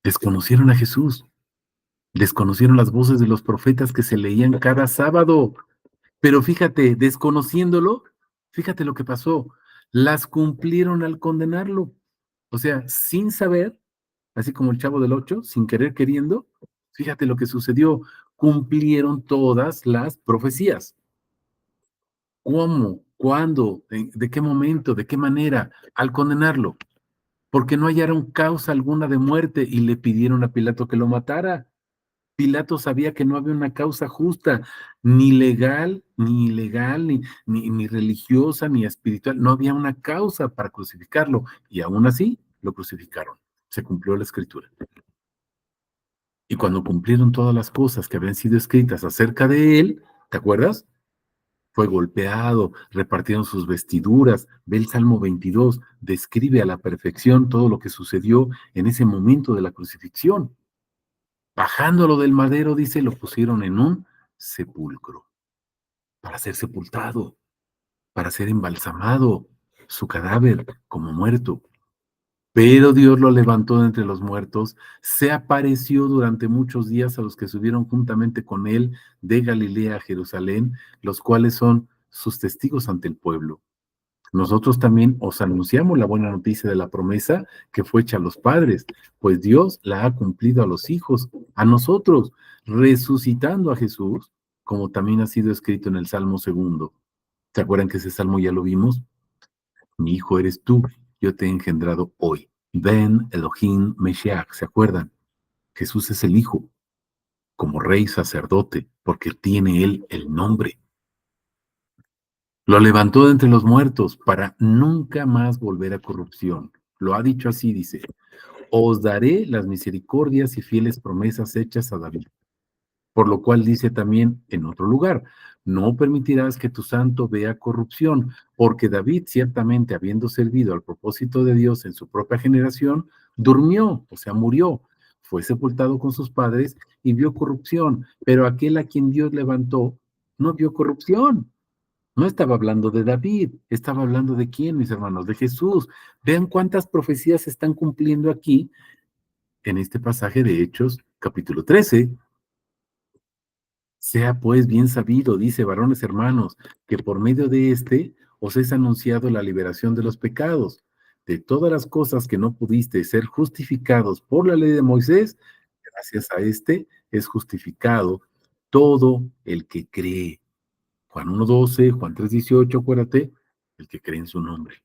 Desconocieron a Jesús, desconocieron las voces de los profetas que se leían cada sábado, pero fíjate, desconociéndolo, fíjate lo que pasó, las cumplieron al condenarlo. O sea, sin saber, así como el Chavo del Ocho, sin querer queriendo, fíjate lo que sucedió, cumplieron todas las profecías. ¿Cómo? ¿Cuándo? ¿De qué momento? ¿De qué manera? Al condenarlo, porque no hallaron causa alguna de muerte y le pidieron a Pilato que lo matara. Pilato sabía que no había una causa justa, ni legal, ni ilegal, ni religiosa, ni espiritual. No había una causa para crucificarlo y aún así lo crucificaron. Se cumplió la escritura. Y cuando cumplieron todas las cosas que habían sido escritas acerca de él, ¿te acuerdas? Fue golpeado, repartieron sus vestiduras. Ve el Salmo 22, describe a la perfección todo lo que sucedió en ese momento de la crucifixión. Bajándolo del madero, dice, lo pusieron en un sepulcro para ser sepultado, para ser embalsamado, su cadáver como muerto. Pero Dios lo levantó de entre los muertos, se apareció durante muchos días a los que subieron juntamente con él de Galilea a Jerusalén, los cuales son sus testigos ante el pueblo. Nosotros también os anunciamos la buena noticia de la promesa que fue hecha a los padres, pues Dios la ha cumplido a los hijos, a nosotros, resucitando a Jesús, como también ha sido escrito en el Salmo 2. ¿Se acuerdan que ese salmo ya lo vimos? Mi hijo eres tú, yo te he engendrado hoy. Ben Elohim Meshiach, ¿se acuerdan? Jesús es el hijo, como rey sacerdote, porque tiene él el nombre. Lo levantó de entre los muertos para nunca más volver a corrupción. Lo ha dicho así, dice, os daré las misericordias y fieles promesas hechas a David. Por lo cual dice también en otro lugar, no permitirás que tu santo vea corrupción, porque David ciertamente habiendo servido al propósito de Dios en su propia generación, durmió, o sea, murió, fue sepultado con sus padres y vio corrupción, pero aquel a quien Dios levantó no vio corrupción. No estaba hablando de David, estaba hablando de quién, mis hermanos, de Jesús. Vean cuántas profecías se están cumpliendo aquí en este pasaje de Hechos, capítulo 13. Sea pues bien sabido, dice, varones hermanos, que por medio de éste os es anunciado la liberación de los pecados. De todas las cosas que no pudiste ser justificados por la ley de Moisés, gracias a este es justificado todo el que cree. Juan 1:12, Juan 3:18, acuérdate, el que cree en su nombre.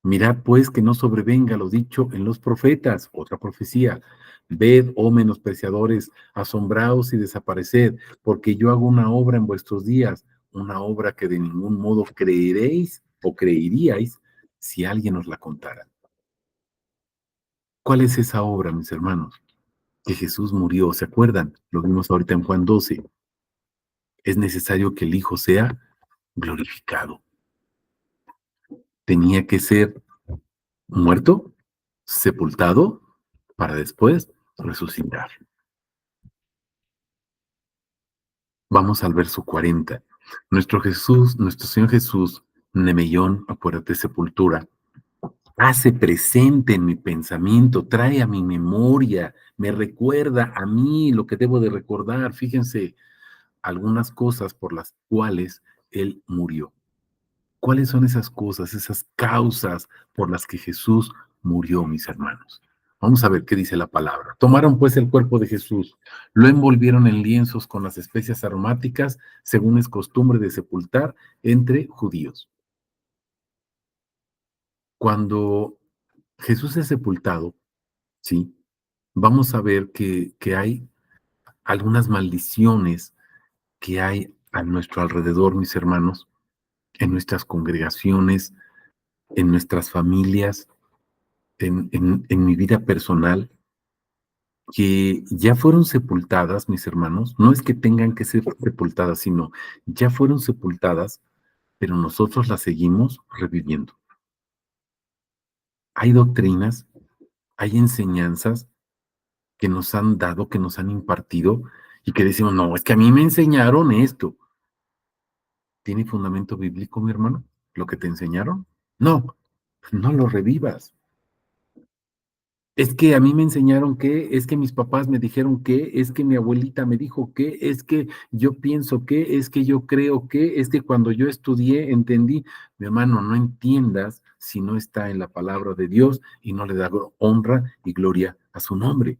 Mirad pues que no sobrevenga lo dicho en los profetas, otra profecía. Ved, oh menospreciadores, asombraos y desapareced, porque yo hago una obra en vuestros días, una obra que de ningún modo creeréis o creeríais si alguien os la contara. ¿Cuál es esa obra, mis hermanos? Que Jesús murió, ¿se acuerdan? Lo vimos ahorita en Juan 12. Es necesario que el Hijo sea glorificado. Tenía que ser muerto, sepultado, para después resucitar. Vamos al verso 40. Nuestro Jesús, nuestro Señor Jesús, Nemeyón, acuérdate, sepultura, hace presente en mi pensamiento, trae a mi memoria, me recuerda a mí lo que debo de recordar. Fíjense, algunas cosas por las cuales Él murió. ¿Cuáles son esas cosas, esas causas por las que Jesús murió, mis hermanos? Vamos a ver qué dice la palabra. Tomaron pues el cuerpo de Jesús, lo envolvieron en lienzos con las especias aromáticas, según es costumbre de sepultar entre judíos. Cuando Jesús es sepultado, sí, vamos a ver que hay algunas maldiciones que hay a nuestro alrededor, mis hermanos, en nuestras congregaciones, en nuestras familias, en mi vida personal, que ya fueron sepultadas, mis hermanos, no es que tengan que ser sepultadas, sino ya fueron sepultadas, pero nosotros las seguimos reviviendo. Hay doctrinas, hay enseñanzas que nos han dado, que nos han impartido y que decimos, no, es que a mí me enseñaron esto. ¿Tiene fundamento bíblico, mi hermano? ¿Lo que te enseñaron? No, no lo revivas. Es que a mí me enseñaron que, es que mis papás me dijeron que, es que mi abuelita me dijo que, es que yo pienso que, es que yo creo que, es que cuando yo estudié entendí. Mi hermano, no entiendas si no está en la palabra de Dios y no le da honra y gloria a su nombre.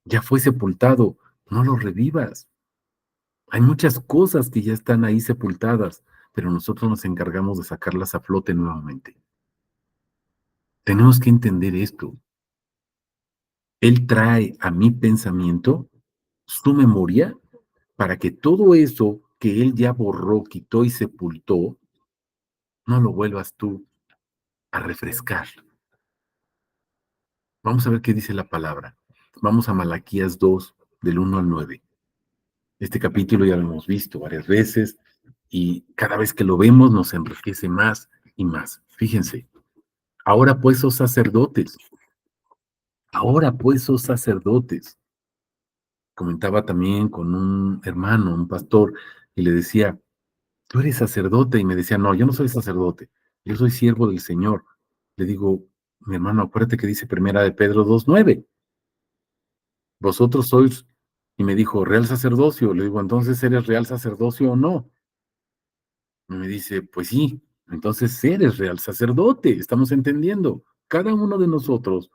Ya fue sepultado, no lo revivas. Hay muchas cosas que ya están ahí sepultadas, pero nosotros nos encargamos de sacarlas a flote nuevamente. Tenemos que entender esto. Él trae a mi pensamiento su memoria para que todo eso que Él ya borró, quitó y sepultó, no lo vuelvas tú a refrescar. Vamos a ver qué dice la palabra. Vamos a Malaquías 2, del 1 al 9. Este capítulo ya lo hemos visto varias veces y cada vez que lo vemos nos enriquece más y más. Fíjense, ahora pues, oh sacerdotes, comentaba también con un hermano, un pastor, y le decía, tú eres sacerdote, y me decía, no, yo no soy sacerdote, yo soy siervo del Señor. Le digo, mi hermano, acuérdate que dice Primera de Pedro 2:9, vosotros sois, y me dijo, real sacerdocio. Le digo, entonces, ¿eres real sacerdocio o no? Y me dice, pues sí, entonces eres real sacerdote, estamos entendiendo, cada uno de nosotros,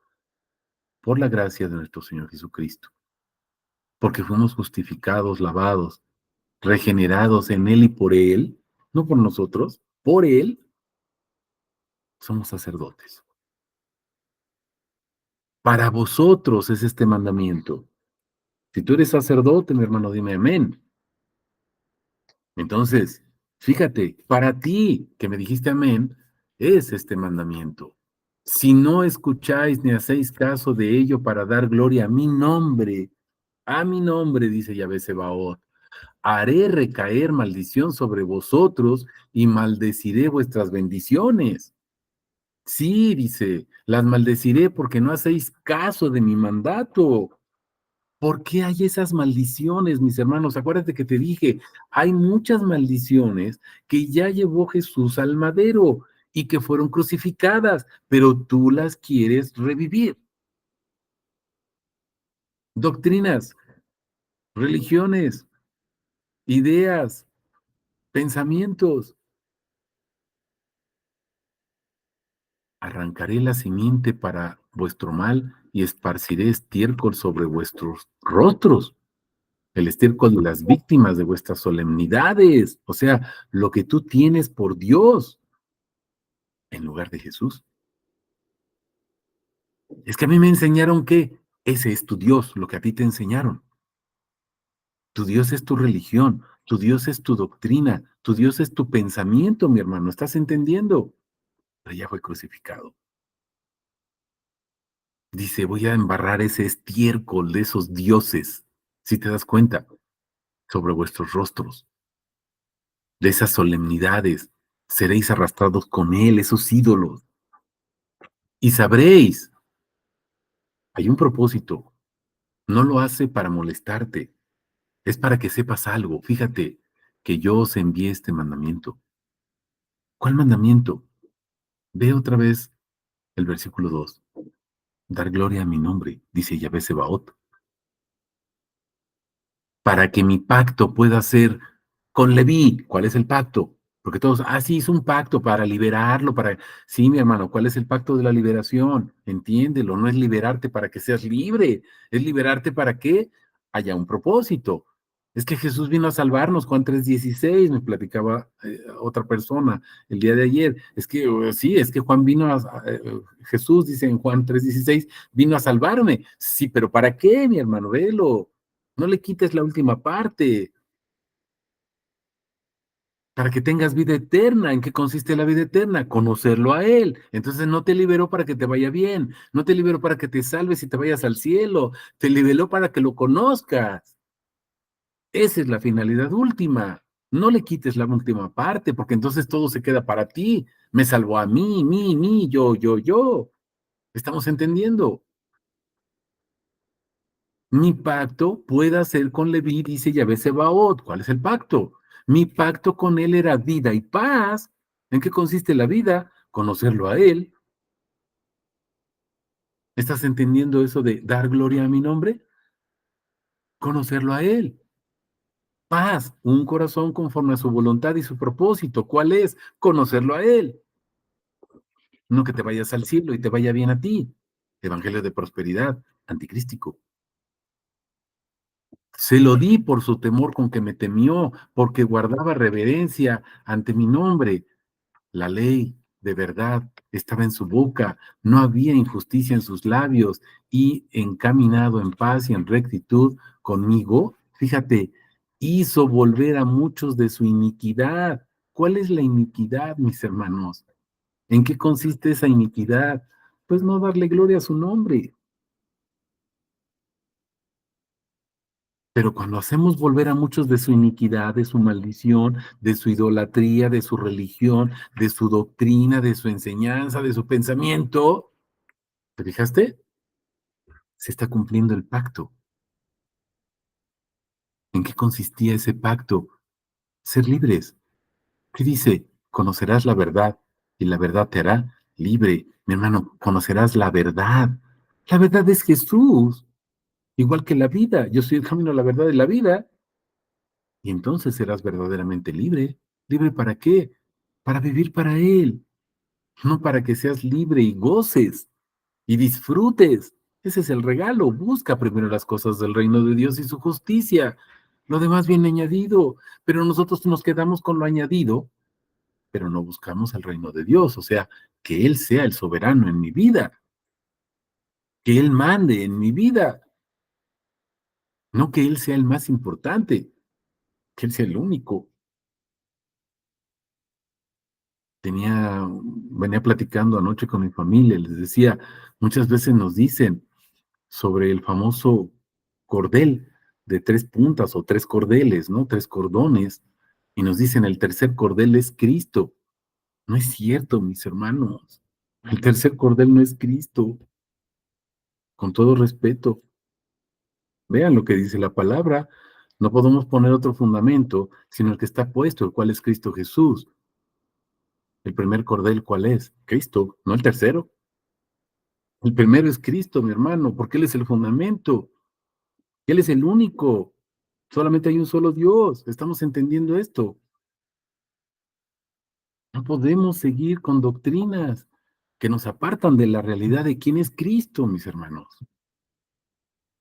por la gracia de nuestro Señor Jesucristo, porque fuimos justificados, lavados, regenerados en Él y por Él, no por nosotros, por Él, somos sacerdotes. Para vosotros es este mandamiento. Si tú eres sacerdote, mi hermano, dime amén. Entonces, fíjate, para ti que me dijiste amén, es este mandamiento. Si no escucháis ni hacéis caso de ello para dar gloria a mi nombre, A mi nombre, dice Yahvé Sebaot, haré recaer maldición sobre vosotros y maldeciré vuestras bendiciones. Sí, dice, las maldeciré porque no hacéis caso de mi mandato. ¿Por qué hay esas maldiciones, mis hermanos? Acuérdate que te dije, hay muchas maldiciones que ya llevó Jesús al madero y que fueron crucificadas, pero tú las quieres revivir. Doctrinas, religiones, ideas, pensamientos. Arrancaré la simiente para vuestro mal y esparciré estiércol sobre vuestros rostros, el estiércol de las víctimas de vuestras solemnidades, o sea, lo que tú tienes por Dios en lugar de Jesús. Es que a mí me enseñaron que ese es tu Dios, lo que a ti te enseñaron. Tu Dios es tu religión, tu Dios es tu doctrina, tu Dios es tu pensamiento, mi hermano, ¿estás entendiendo? Pero ya fue crucificado. Dice, voy a embarrar ese estiércol de esos dioses, si te das cuenta, sobre vuestros rostros, de esas solemnidades, seréis arrastrados con él, esos ídolos, y sabréis, hay un propósito, no lo hace para molestarte, es para que sepas algo. Fíjate que yo os envié este mandamiento. ¿Cuál mandamiento? Ve otra vez el versículo 2. Dar gloria a mi nombre, dice Yahvé Sebaot, para que mi pacto pueda ser con Leví. ¿Cuál es el pacto? Porque todos, sí, es un pacto para liberarlo, para... Sí, mi hermano, ¿cuál es el pacto de la liberación? Entiéndelo, no es liberarte para que seas libre, es liberarte para que haya un propósito. Es que Jesús vino a salvarnos, Juan 3:16, me platicaba otra persona el día de ayer. Es que sí, es que Juan vino Jesús dice en Juan 3:16, vino a salvarme. Sí, pero ¿para qué, mi hermano? Velo. No le quites la última parte, para que tengas vida eterna. ¿En qué consiste la vida eterna? Conocerlo a Él. Entonces no te liberó para que te vaya bien, no te liberó para que te salves y te vayas al cielo, te liberó para que lo conozcas. Esa es la finalidad última. No le quites la última parte, porque entonces todo se queda para ti. Me salvó a mí, yo. ¿Estamos entendiendo? Mi pacto pueda ser con Leví, dice Yahvé Sebaot. ¿Cuál es el pacto? Mi pacto con él era vida y paz. ¿En qué consiste la vida? Conocerlo a él. ¿Estás entendiendo eso de dar gloria a mi nombre? Conocerlo a él. Paz, un corazón conforme a su voluntad y su propósito. ¿Cuál es? Conocerlo a él. No que te vayas al cielo y te vaya bien a ti. Evangelio de prosperidad, anticrístico. Se lo di por su temor con que me temió, porque guardaba reverencia ante mi nombre. La ley de verdad estaba en su boca, no había injusticia en sus labios, y encaminado en paz y en rectitud conmigo, fíjate, hizo volver a muchos de su iniquidad. ¿Cuál es la iniquidad, mis hermanos? ¿En qué consiste esa iniquidad? Pues no darle gloria a su nombre. Pero cuando hacemos volver a muchos de su iniquidad, de su maldición, de su idolatría, de su religión, de su doctrina, de su enseñanza, de su pensamiento, ¿te fijaste? Se está cumpliendo el pacto. ¿En qué consistía ese pacto? Ser libres. ¿Qué dice? Conocerás la verdad y la verdad te hará libre. Mi hermano, conocerás la verdad. La verdad es Jesús, igual que la vida. Yo soy el camino, la verdad y la vida. Y entonces serás verdaderamente libre. ¿Libre para qué? Para vivir para Él, no para que seas libre y goces y disfrutes. Ese es el regalo. Busca primero las cosas del reino de Dios y su justicia. Lo demás viene añadido, pero nosotros nos quedamos con lo añadido, pero no buscamos el reino de Dios, o sea, que Él sea el soberano en mi vida, que Él mande en mi vida, no que Él sea el más importante, que Él sea el único. Venía platicando anoche con mi familia, les decía, muchas veces nos dicen sobre el famoso cordel. de 3 puntas o 3 cordeles, ¿no? 3 cordones, y nos dicen el tercer cordel es Cristo. No es cierto, mis hermanos. El tercer cordel no es Cristo, con todo respeto. Vean lo que dice la palabra. No podemos poner otro fundamento, sino el que está puesto, el cual es Cristo Jesús. El primer cordel, ¿cuál es? Cristo, no el tercero. El primero es Cristo, mi hermano, porque Él es el fundamento. Él es el único. Solamente hay un solo Dios. ¿Estamos entendiendo esto? No podemos seguir con doctrinas que nos apartan de la realidad de quién es Cristo, mis hermanos.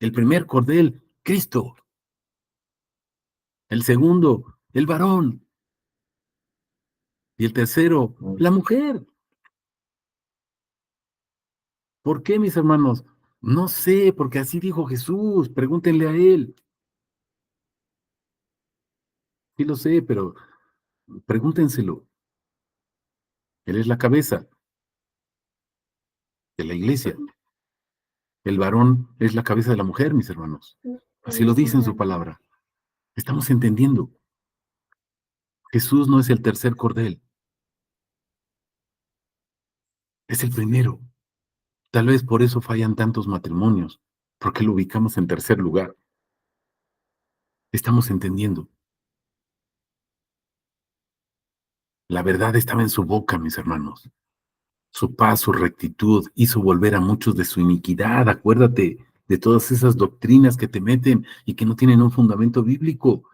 El primer cordel, Cristo. El segundo, el varón. Y el tercero, la mujer. ¿Por qué, mis hermanos? No sé, porque así dijo Jesús. Pregúntenle a Él. Sí lo sé, pero pregúntenselo. Él es la cabeza de la iglesia. El varón es la cabeza de la mujer, mis hermanos. Así lo dice en su palabra. Estamos entendiendo. Jesús no es el tercer cordel, es el primero. Tal vez por eso fallan tantos matrimonios, porque lo ubicamos en tercer lugar. Estamos entendiendo. La verdad estaba en su boca, mis hermanos. Su paz, su rectitud hizo volver a muchos de su iniquidad. Acuérdate de todas esas doctrinas que te meten y que no tienen un fundamento bíblico.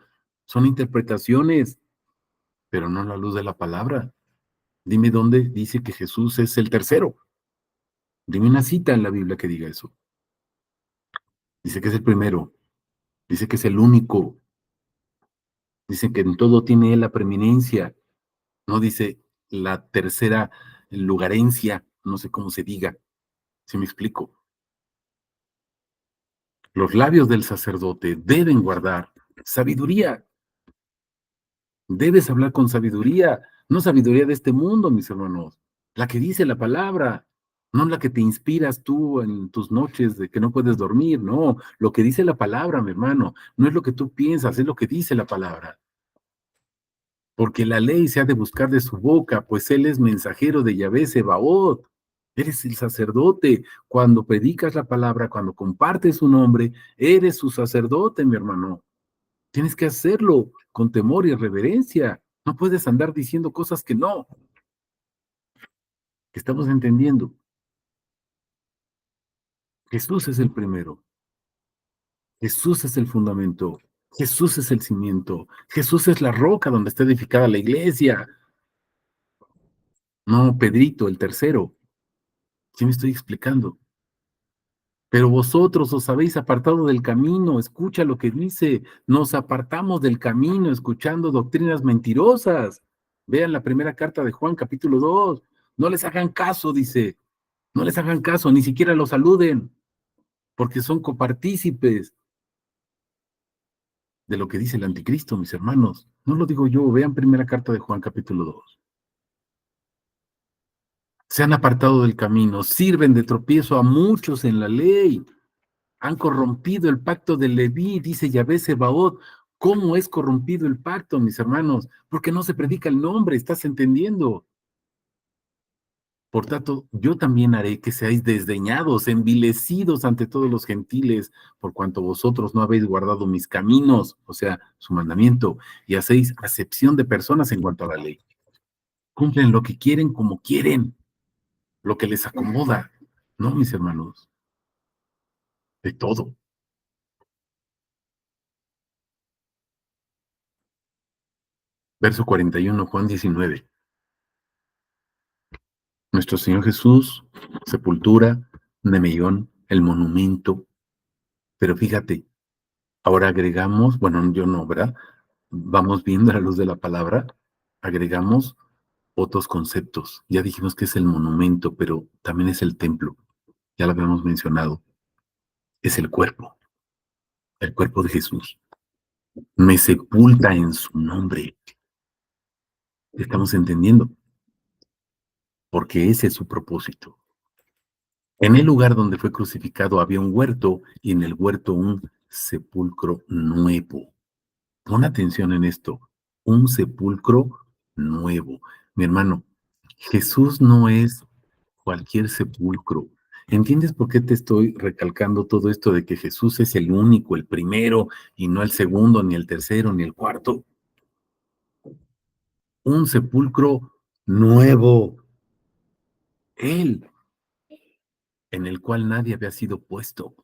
Son interpretaciones, pero no a la luz de la palabra. Dime dónde dice que Jesús es el tercero. Dime una cita en la Biblia que diga eso. Dice que es el primero. Dice que es el único. Dice que en todo tiene él la preeminencia. No dice la tercera lugarencia. No sé cómo se diga. Si me explico. Los labios del sacerdote deben guardar sabiduría. Debes hablar con sabiduría. No sabiduría de este mundo, mis hermanos. La que dice la palabra. No la que te inspiras tú en tus noches de que no puedes dormir, no. Lo que dice la palabra, mi hermano. No es lo que tú piensas, es lo que dice la palabra. Porque la ley se ha de buscar de su boca, pues él es mensajero de Yahvé Sebaot. Eres el sacerdote. Cuando predicas la palabra, cuando compartes su nombre, eres su sacerdote, mi hermano. Tienes que hacerlo con temor y reverencia. No puedes andar diciendo cosas que no, que estamos entendiendo. Jesús es el primero. Jesús es el fundamento. Jesús es el cimiento. Jesús es la roca donde está edificada la iglesia. No, Pedrito, el tercero. ¿Sí me estoy explicando? Pero vosotros os habéis apartado del camino, escucha lo que dice, nos apartamos del camino escuchando doctrinas mentirosas. Vean la primera carta de Juan, capítulo 2. No les hagan caso, dice, no les hagan caso, ni siquiera los saluden, porque son copartícipes de lo que dice el anticristo, mis hermanos. No lo digo yo, vean primera carta de Juan, capítulo 2. Se han apartado del camino, sirven de tropiezo a muchos en la ley. Han corrompido el pacto de Leví, dice Yahvé Sebaot. ¿Cómo es corrompido el pacto, mis hermanos? Porque no se predica el nombre, ¿estás entendiendo? Por tanto, yo también haré que seáis desdeñados, envilecidos ante todos los gentiles, por cuanto vosotros no habéis guardado mis caminos, o sea, su mandamiento, y hacéis acepción de personas en cuanto a la ley. Cumplen lo que quieren como quieren, lo que les acomoda. No, mis hermanos, de todo. Verso 41, Juan 19. Nuestro Señor Jesús, sepultura, Nemeyón, el monumento. Pero fíjate, ahora agregamos, bueno, yo no, ¿verdad? Vamos viendo a la luz de la palabra, agregamos otros conceptos. Ya dijimos que es el monumento, pero también es el templo. Ya lo habíamos mencionado. Es el cuerpo de Jesús. Me sepulta en su nombre. Estamos entendiendo, porque ese es su propósito. En el lugar donde fue crucificado había un huerto y en el huerto un sepulcro nuevo. Pon atención en esto, un sepulcro nuevo. Mi hermano, Jesús no es cualquier sepulcro. ¿Entiendes por qué te estoy recalcando todo esto de que Jesús es el único, el primero, y no el segundo, ni el tercero, ni el cuarto? Un sepulcro nuevo, Él, en el cual nadie había sido puesto.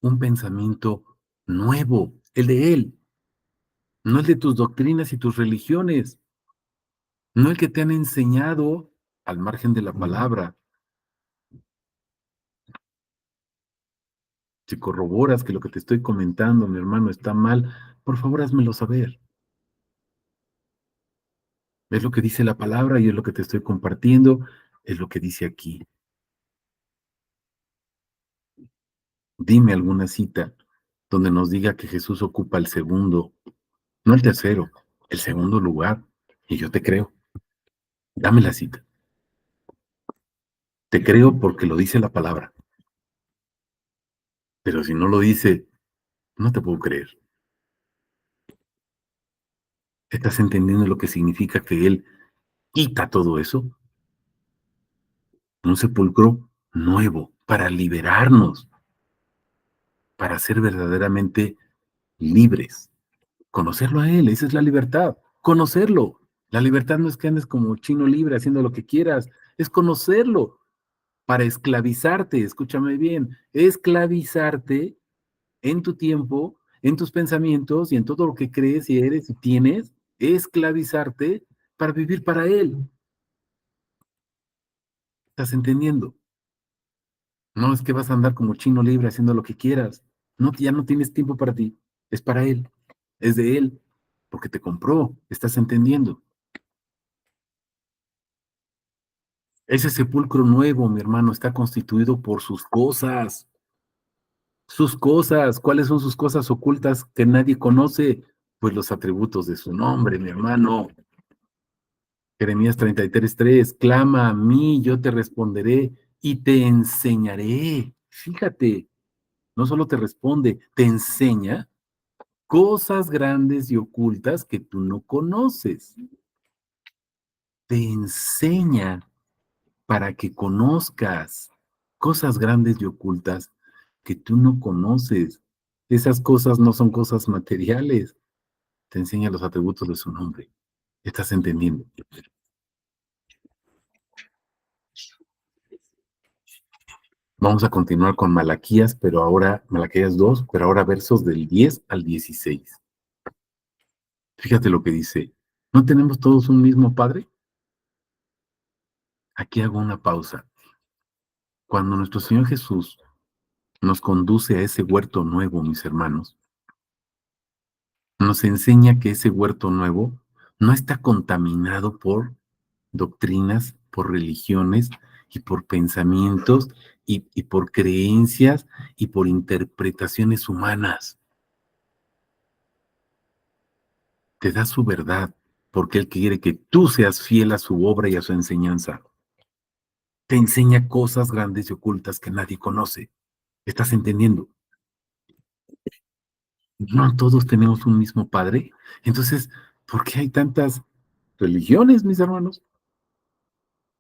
Un pensamiento nuevo, el de Él, no el de tus doctrinas y tus religiones, no el que te han enseñado al margen de la palabra. Si corroboras que lo que te estoy comentando, mi hermano, está mal, por favor házmelo saber. Es lo que dice la palabra y es lo que te estoy compartiendo, es lo que dice aquí. Dime alguna cita donde nos diga que Jesús ocupa el segundo, no el tercero, el segundo lugar, y yo te creo. Dame la cita. Te creo porque lo dice la palabra, pero si no lo dice, no te puedo creer. ¿Estás entendiendo lo que significa que Él quita todo eso? Un sepulcro nuevo para liberarnos, para ser verdaderamente libres. Conocerlo a Él, esa es la libertad, conocerlo. La libertad no es que andes como chino libre haciendo lo que quieras, es conocerlo para esclavizarte, escúchame bien, esclavizarte en tu tiempo, en tus pensamientos y en todo lo que crees y eres y tienes, esclavizarte para vivir para Él. ¿Estás entendiendo? No es que vas a andar como chino libre haciendo lo que quieras. No, ya no tienes tiempo para ti. Es para Él. Es de Él. Porque te compró. ¿Estás entendiendo? Ese sepulcro nuevo, mi hermano, está constituido por sus cosas. Sus cosas. ¿Cuáles son sus cosas ocultas que nadie conoce? Pues los atributos de su nombre, mi hermano. Jeremías 33:3, clama a mí, yo te responderé y te enseñaré. Fíjate, no solo te responde, te enseña cosas grandes y ocultas que tú no conoces. Te enseña para que conozcas cosas grandes y ocultas que tú no conoces. Esas cosas no son cosas materiales. Te enseña los atributos de su nombre. ¿Estás entendiendo? Vamos a continuar con Malaquías, pero ahora, Malaquías 2, pero ahora versos del 10 al 16. Fíjate lo que dice. ¿No tenemos todos un mismo Padre? Aquí hago una pausa. Cuando nuestro Señor Jesús nos conduce a ese huerto nuevo, mis hermanos, nos enseña que ese huerto nuevo no está contaminado por doctrinas, por religiones y por pensamientos y por creencias y por interpretaciones humanas. Te da su verdad, porque Él quiere que tú seas fiel a su obra y a su enseñanza. Te enseña cosas grandes y ocultas que nadie conoce. ¿Estás entendiendo? No todos tenemos un mismo Padre. Entonces, ¿por qué hay tantas religiones, mis hermanos?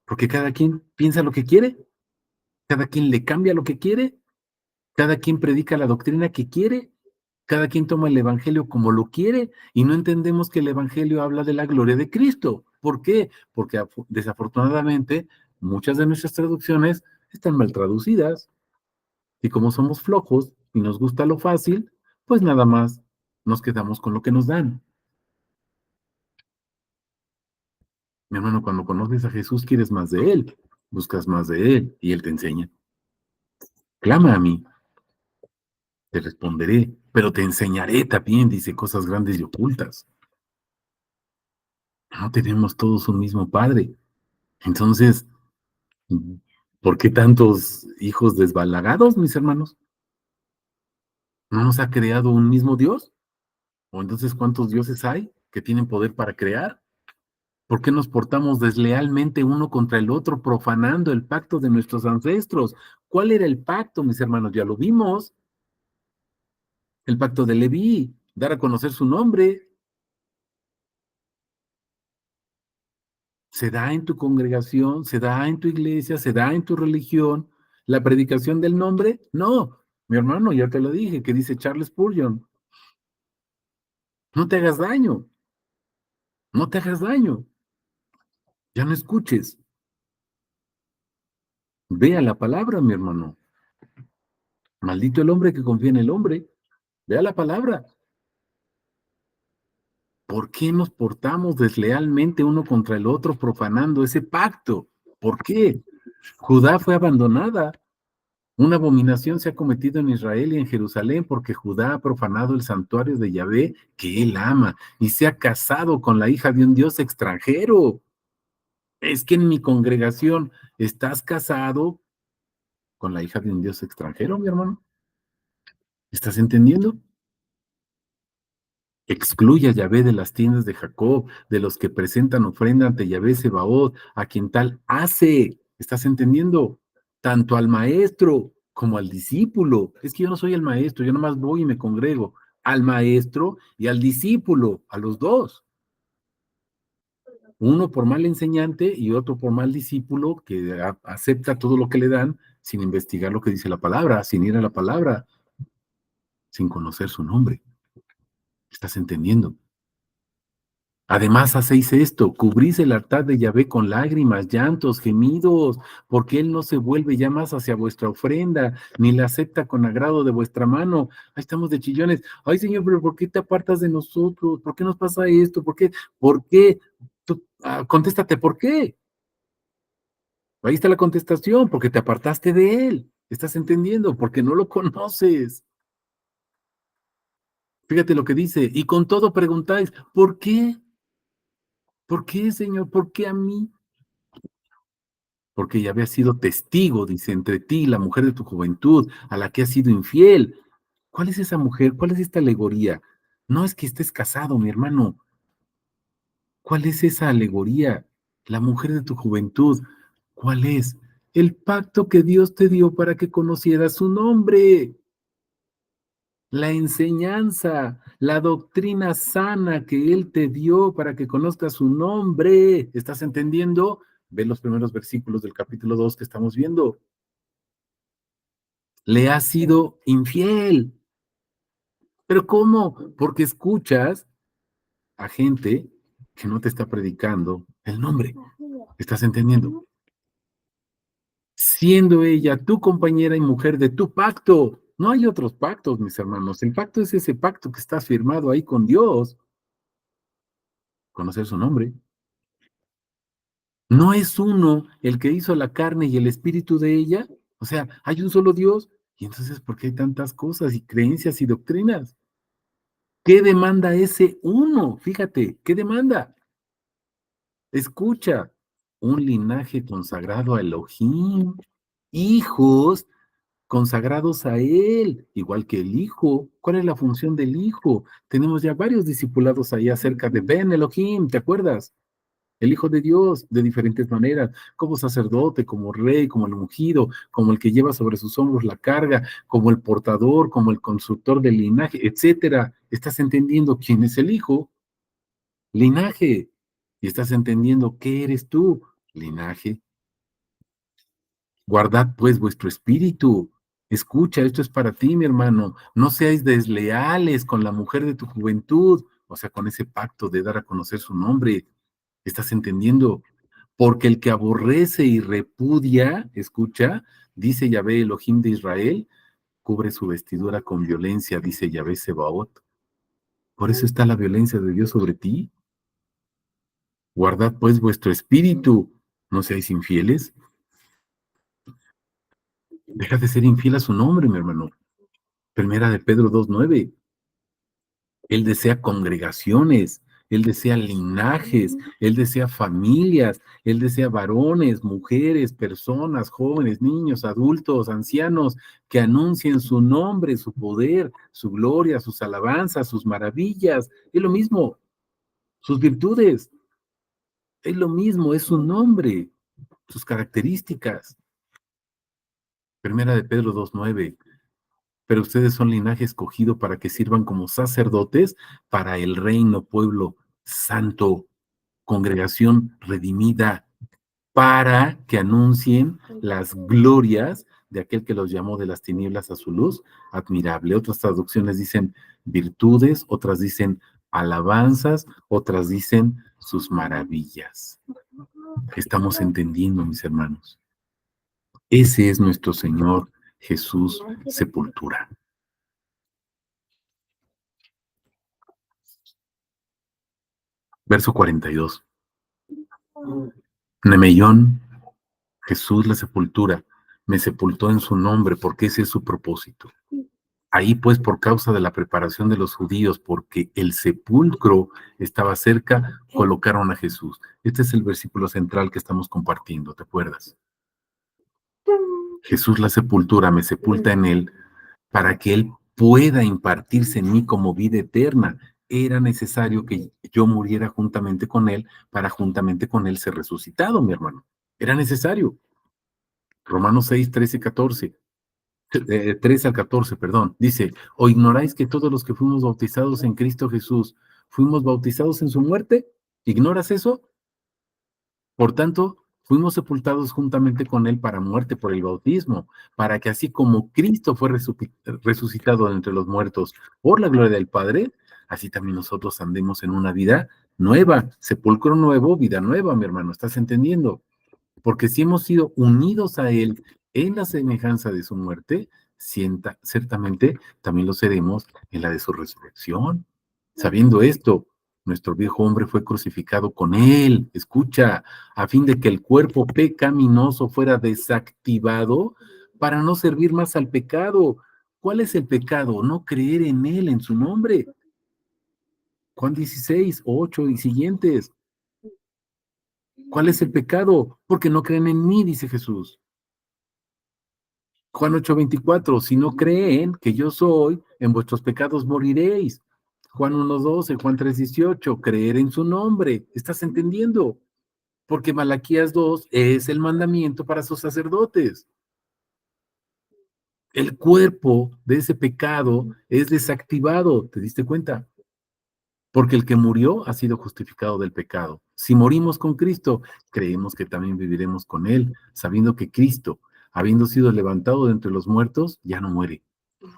Porque cada quien piensa lo que quiere, cada quien le cambia lo que quiere, cada quien predica la doctrina que quiere, cada quien toma el Evangelio como lo quiere y no entendemos que el Evangelio habla de la gloria de Cristo. ¿Por qué? Porque desafortunadamente muchas de nuestras traducciones están mal traducidas y como somos flojos y nos gusta lo fácil, pues nada más nos quedamos con lo que nos dan. Mi hermano, cuando conoces a Jesús quieres más de Él, buscas más de Él y Él te enseña. Clama a mí, te responderé, pero te enseñaré también, dice, cosas grandes y ocultas. No tenemos todos un mismo Padre. Entonces, ¿por qué tantos hijos desbalagados, mis hermanos? ¿No nos ha creado un mismo Dios? ¿O entonces cuántos dioses hay que tienen poder para crear? ¿Por qué nos portamos deslealmente uno contra el otro, profanando el pacto de nuestros ancestros? ¿Cuál era el pacto, mis hermanos? Ya lo vimos, el pacto de Leví, dar a conocer su nombre. Se da en tu congregación, se da en tu iglesia, se da en tu religión. ¿La predicación del nombre? No, mi hermano, ya te lo dije, que dice Charles Spurgeon, no te hagas daño, no te hagas daño, ya no escuches, vea la palabra, mi hermano. Maldito el hombre que confía en el hombre, vea la palabra. ¿Por qué nos portamos deslealmente uno contra el otro, profanando ese pacto? ¿Por qué? Judá fue abandonada. Una abominación se ha cometido en Israel y en Jerusalén porque Judá ha profanado el santuario de Yahvé que él ama y se ha casado con la hija de un dios extranjero. Es que en mi congregación estás casado con la hija de un dios extranjero, mi hermano. ¿Estás entendiendo? Excluye a Yahvé de las tiendas de Jacob, de los que presentan ofrenda ante Yahvé Sebaot, a quien tal hace. ¿Estás entendiendo? Tanto al maestro como al discípulo. Es que yo no soy el maestro, yo nomás voy y me congrego. Al maestro y al discípulo, a los dos. Uno por mal enseñante y otro por mal discípulo que acepta todo lo que le dan sin investigar lo que dice la palabra, sin ir a la palabra, sin conocer su nombre. ¿Estás entendiendo? Además, hacéis esto, cubrís el altar de Yahvé con lágrimas, llantos, gemidos, porque él no se vuelve ya más hacia vuestra ofrenda, ni la acepta con agrado de vuestra mano. Ahí estamos de chillones. Ay, Señor, pero ¿por qué te apartas de nosotros? ¿Por qué nos pasa esto? ¿Por qué? ¿Por qué? Contéstate, ¿por qué? Ahí está la contestación, porque te apartaste de él. ¿Estás entendiendo? Porque no lo conoces. Fíjate lo que dice, y con todo preguntáis, ¿por qué? ¿Por qué, Señor? ¿Por qué a mí? Porque ya había sido testigo, dice, entre ti y la mujer de tu juventud, a la que has sido infiel. ¿Cuál es esa mujer? ¿Cuál es esta alegoría? No es que estés casado, mi hermano. ¿Cuál es esa alegoría? La mujer de tu juventud. ¿Cuál es? El pacto que Dios te dio para que conocieras su nombre. La enseñanza, la doctrina sana que Él te dio para que conozcas su nombre. ¿Estás entendiendo? Ve los primeros versículos del capítulo 2 que estamos viendo. Le has sido infiel. ¿Pero cómo? Porque escuchas a gente que no te está predicando el nombre. ¿Estás entendiendo? Siendo ella tu compañera y mujer de tu pacto. No hay otros pactos, mis hermanos. El pacto es ese pacto que estás firmado ahí con Dios. Conocer su nombre. ¿No es uno el que hizo la carne y el espíritu de ella? O sea, hay un solo Dios. Y entonces, ¿por qué hay tantas cosas y creencias y doctrinas? ¿Qué demanda ese uno? Fíjate, ¿qué demanda? Escucha, un linaje consagrado a Elohim, hijos consagrados a Él, igual que el Hijo. ¿Cuál es la función del Hijo? Tenemos ya varios discipulados ahí acerca de Ben Elohim, ¿te acuerdas? El Hijo de Dios, de diferentes maneras, como sacerdote, como rey, como el ungido, como el que lleva sobre sus hombros la carga, como el portador, como el constructor del linaje, etcétera. ¿Estás entendiendo quién es el Hijo? Linaje. Y estás entendiendo qué eres tú, linaje. Guardad pues vuestro espíritu. Escucha, esto es para ti, mi hermano. No seáis desleales con la mujer de tu juventud, o sea, con ese pacto de dar a conocer su nombre. ¿Estás entendiendo? Porque el que aborrece y repudia, escucha, dice Yahvé Elohim de Israel, cubre su vestidura con violencia, dice Yahvé Sebaot. Por eso está la violencia de Dios sobre ti. Guardad pues vuestro espíritu, no seáis infieles. Deja de ser infiel a su nombre, mi hermano. Primera de Pedro 2:9. Él desea congregaciones, Él desea linajes, Él desea familias, Él desea varones, mujeres, personas, jóvenes, niños, adultos, ancianos, que anuncien su nombre, su poder, su gloria, sus alabanzas, sus maravillas. Es lo mismo, sus virtudes. Es lo mismo, es su nombre, sus características. Primera de Pedro 2:9. Pero ustedes son linaje escogido para que sirvan como sacerdotes para el reino, pueblo santo, congregación redimida, para que anuncien las glorias de aquel que los llamó de las tinieblas a su luz admirable. Otras traducciones dicen virtudes, otras dicen alabanzas, otras dicen sus maravillas. Estamos entendiendo, mis hermanos. Ese es nuestro Señor Jesús sepultura. Verso 42. Nemeyón, Jesús la sepultura, me sepultó en su nombre, porque ese es su propósito. Ahí pues por causa de la preparación de los judíos, porque el sepulcro estaba cerca, colocaron a Jesús. Este es el versículo central que estamos compartiendo, ¿te acuerdas? Jesús la sepultura, me sepulta en él, para que él pueda impartirse en mí como vida eterna. Era necesario que yo muriera juntamente con él, para juntamente con él ser resucitado, mi hermano. Era necesario. Romanos 6, 13 y 14. 13 al 14, perdón. Dice, ¿o ignoráis que todos los que fuimos bautizados en Cristo Jesús, fuimos bautizados en su muerte? ¿Ignoras eso? Por tanto, fuimos sepultados juntamente con él para muerte por el bautismo, para que así como Cristo fue resucitado de entre los muertos por la gloria del Padre, así también nosotros andemos en una vida nueva, sepulcro nuevo, vida nueva, mi hermano, ¿estás entendiendo? Porque si hemos sido unidos a Él en la semejanza de su muerte, ciertamente también lo seremos en la de su resurrección. Sabiendo esto, nuestro viejo hombre fue crucificado con Él, escucha, a fin de que el cuerpo pecaminoso fuera desactivado para no servir más al pecado. ¿Cuál es el pecado? No creer en Él, en su nombre. Juan 16, 8 y siguientes. ¿Cuál es el pecado? Porque no creen en mí, dice Jesús. Juan 8:24, si no creen que yo soy, en vuestros pecados moriréis. Juan 1:12, Juan 3:18, creer en su nombre. ¿Estás entendiendo? Porque Malaquías 2 es el mandamiento para sus sacerdotes. El cuerpo de ese pecado es desactivado, ¿te diste cuenta? Porque el que murió ha sido justificado del pecado. Si morimos con Cristo, creemos que también viviremos con Él, sabiendo que Cristo, habiendo sido levantado de entre los muertos, ya no muere.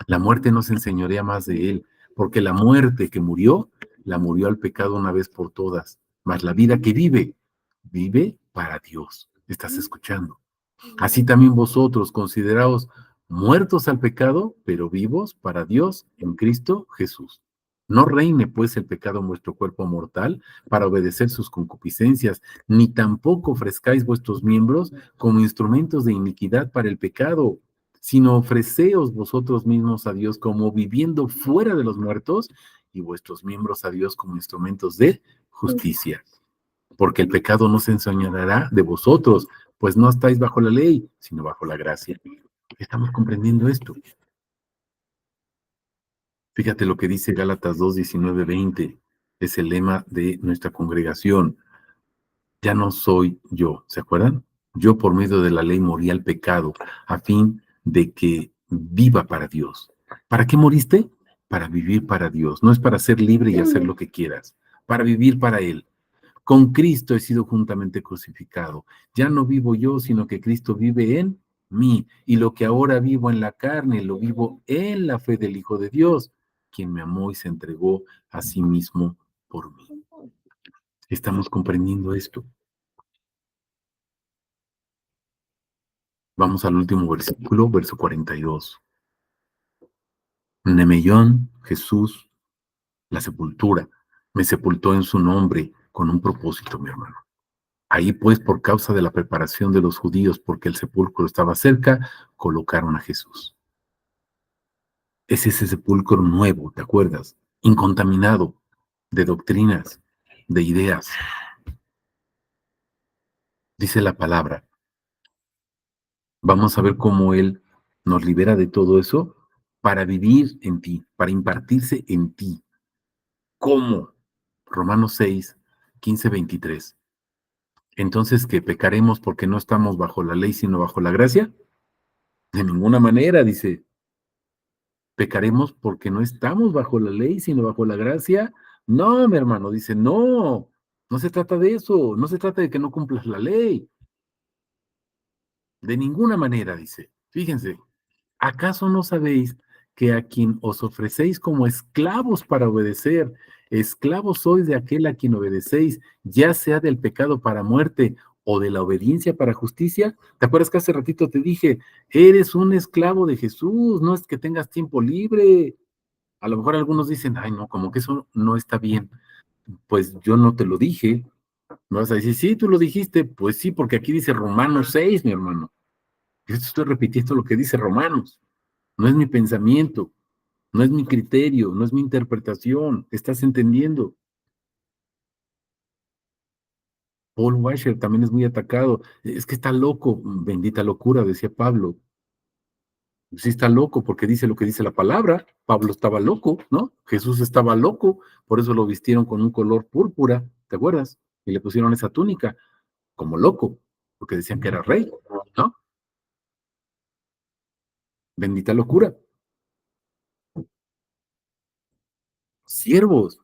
La muerte no se enseñorea más de él, porque la muerte que murió, la murió al pecado una vez por todas, mas la vida que vive, vive para Dios. ¿Estás escuchando? Así también vosotros consideraos muertos al pecado, pero vivos para Dios en Cristo Jesús. No reine pues el pecado en vuestro cuerpo mortal para obedecer sus concupiscencias, ni tampoco ofrezcáis vuestros miembros como instrumentos de iniquidad para el pecado, sino ofreceos vosotros mismos a Dios como viviendo fuera de los muertos y vuestros miembros a Dios como instrumentos de justicia. Porque el pecado no se enseñará de vosotros, pues no estáis bajo la ley, sino bajo la gracia. Estamos comprendiendo esto. Fíjate lo que dice Gálatas 2, 19, 20. Es el lema de nuestra congregación. Ya no soy yo, ¿se acuerdan? Yo por medio de la ley morí al pecado, a fin de que viva para Dios. ¿Para qué moriste? Para vivir para Dios. No es para ser libre y hacer lo que quieras, para vivir para Él. Con Cristo he sido juntamente crucificado. Ya no vivo yo, sino que Cristo vive en mí. Y lo que ahora vivo en la carne, lo vivo en la fe del Hijo de Dios, quien me amó y se entregó a sí mismo por mí. ¿Estamos comprendiendo esto? Vamos al último versículo, verso 42. Nemeyón, Jesús, la sepultura, me sepultó en su nombre con un propósito, mi hermano. Ahí pues, por causa de la preparación de los judíos, porque el sepulcro estaba cerca, colocaron a Jesús. Es ese sepulcro nuevo, ¿te acuerdas? Incontaminado de doctrinas, de ideas. Dice la palabra. Vamos a ver cómo Él nos libera de todo eso para vivir en ti, para impartirse en ti. ¿Cómo? Romanos 6, 15, 23. Entonces, ¿que pecaremos porque no estamos bajo la ley, sino bajo la gracia? De ninguna manera, dice, pecaremos porque no estamos bajo la ley, sino bajo la gracia. No, mi hermano, dice, no, no se trata de eso, no se trata de que no cumplas la ley, de ninguna manera, dice. Fíjense, ¿acaso no sabéis que a quien os ofrecéis como esclavos para obedecer, esclavos sois de aquel a quien obedecéis, ya sea del pecado para muerte o de la obediencia para justicia? ¿Te acuerdas que hace ratito te dije, eres un esclavo de Jesús, no es que tengas tiempo libre? A lo mejor algunos dicen, ay, no, como que eso no está bien. Pues yo no te lo dije. Me vas a decir, sí, tú lo dijiste. Pues sí, porque aquí dice Romanos 6, mi hermano. Yo te estoy repitiendo lo que dice Romanos. No es mi pensamiento, no es mi criterio, no es mi interpretación. ¿Estás entendiendo? Paul Washer también es muy atacado. Es que está loco, bendita locura, decía Pablo. Sí está loco porque dice lo que dice la palabra. Pablo estaba loco, ¿no? Jesús estaba loco, por eso lo vistieron con un color púrpura, ¿te acuerdas? Y le pusieron esa túnica como loco, porque decían que era rey, ¿no? Bendita locura. Siervos,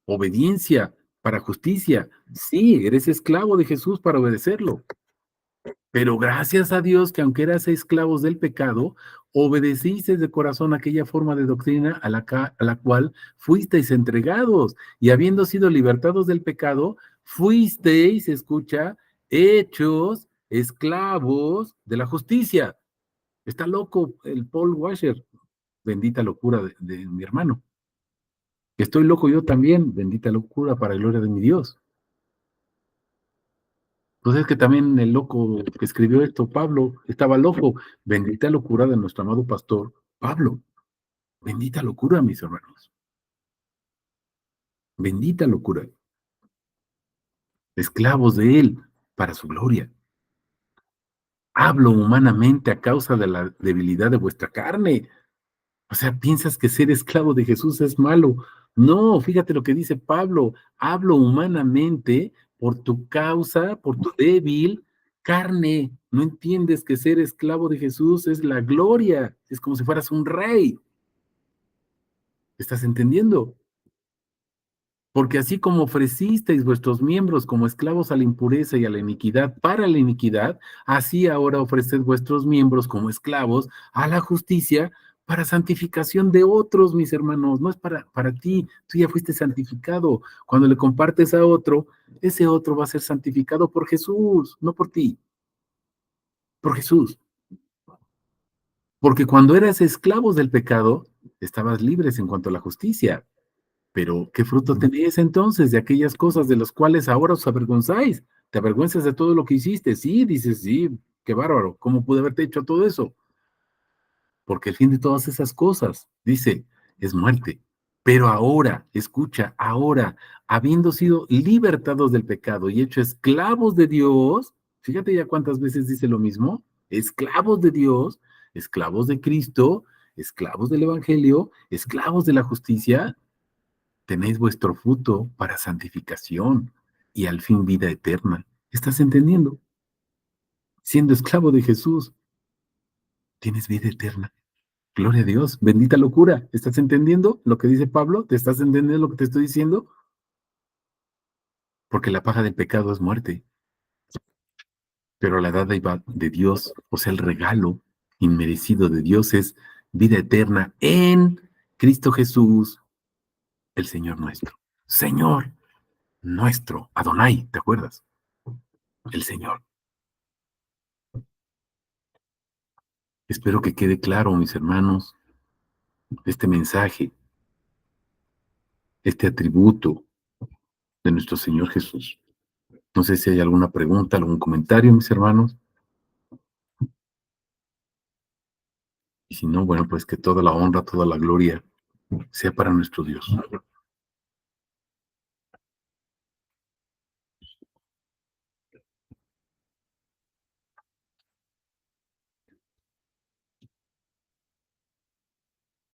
obediencia para justicia. Sí, eres esclavo de Jesús para obedecerlo. Pero gracias a Dios que aunque eras esclavos del pecado, obedeciste de corazón aquella forma de doctrina a la cual fuisteis entregados, y habiendo sido libertados del pecado, fuisteis, escucha, hechos esclavos de la justicia. Está loco el Paul Washer, bendita locura de mi hermano. Estoy loco yo también, bendita locura para gloria de mi Dios. Pues es que también el loco que escribió esto, Pablo, estaba loco. Bendita locura de nuestro amado pastor, Pablo. Bendita locura, mis hermanos. Bendita locura. Esclavos de él para su gloria. Hablo humanamente a causa de la debilidad de vuestra carne. O sea, ¿piensas que ser esclavo de Jesús es malo? No, fíjate lo que dice Pablo. Hablo humanamente por tu causa, por tu débil carne. ¿No entiendes que ser esclavo de Jesús es la gloria? Es como si fueras un rey. ¿Estás entendiendo? Porque así como ofrecisteis vuestros miembros como esclavos a la impureza y a la iniquidad para la iniquidad, así ahora ofreced vuestros miembros como esclavos a la justicia para santificación de otros, mis hermanos. No es para ti, tú ya fuiste santificado. Cuando le compartes a otro, ese otro va a ser santificado por Jesús, no por ti, por Jesús. Porque cuando eras esclavos del pecado, estabas libres en cuanto a la justicia. Pero, ¿qué fruto tenéis entonces de aquellas cosas de las cuales ahora os avergonzáis? ¿Te avergüenzas de todo lo que hiciste? Sí, dices, sí, qué bárbaro, ¿cómo pude haberte hecho todo eso? Porque el fin de todas esas cosas, dice, es muerte. Pero ahora, escucha, ahora, habiendo sido libertados del pecado y hecho esclavos de Dios, fíjate ya cuántas veces dice lo mismo, esclavos de Dios, esclavos de Cristo, esclavos del Evangelio, esclavos de la justicia, tenéis vuestro fruto para santificación y al fin vida eterna. ¿Estás entendiendo? Siendo esclavo de Jesús, tienes vida eterna. Gloria a Dios, bendita locura. ¿Estás entendiendo lo que dice Pablo? ¿Te estás entendiendo lo que te estoy diciendo? Porque la paga del pecado es muerte, pero la dádiva de Dios, o sea, el regalo inmerecido de Dios es vida eterna en Cristo Jesús, el Señor nuestro. Señor nuestro, Adonai, ¿te acuerdas? El Señor. Espero que quede claro, mis hermanos, este mensaje, este atributo de nuestro Señor Jesús. No sé si hay alguna pregunta, algún comentario, mis hermanos. Y si no, bueno, pues que toda la honra, toda la gloria sea para nuestro Dios.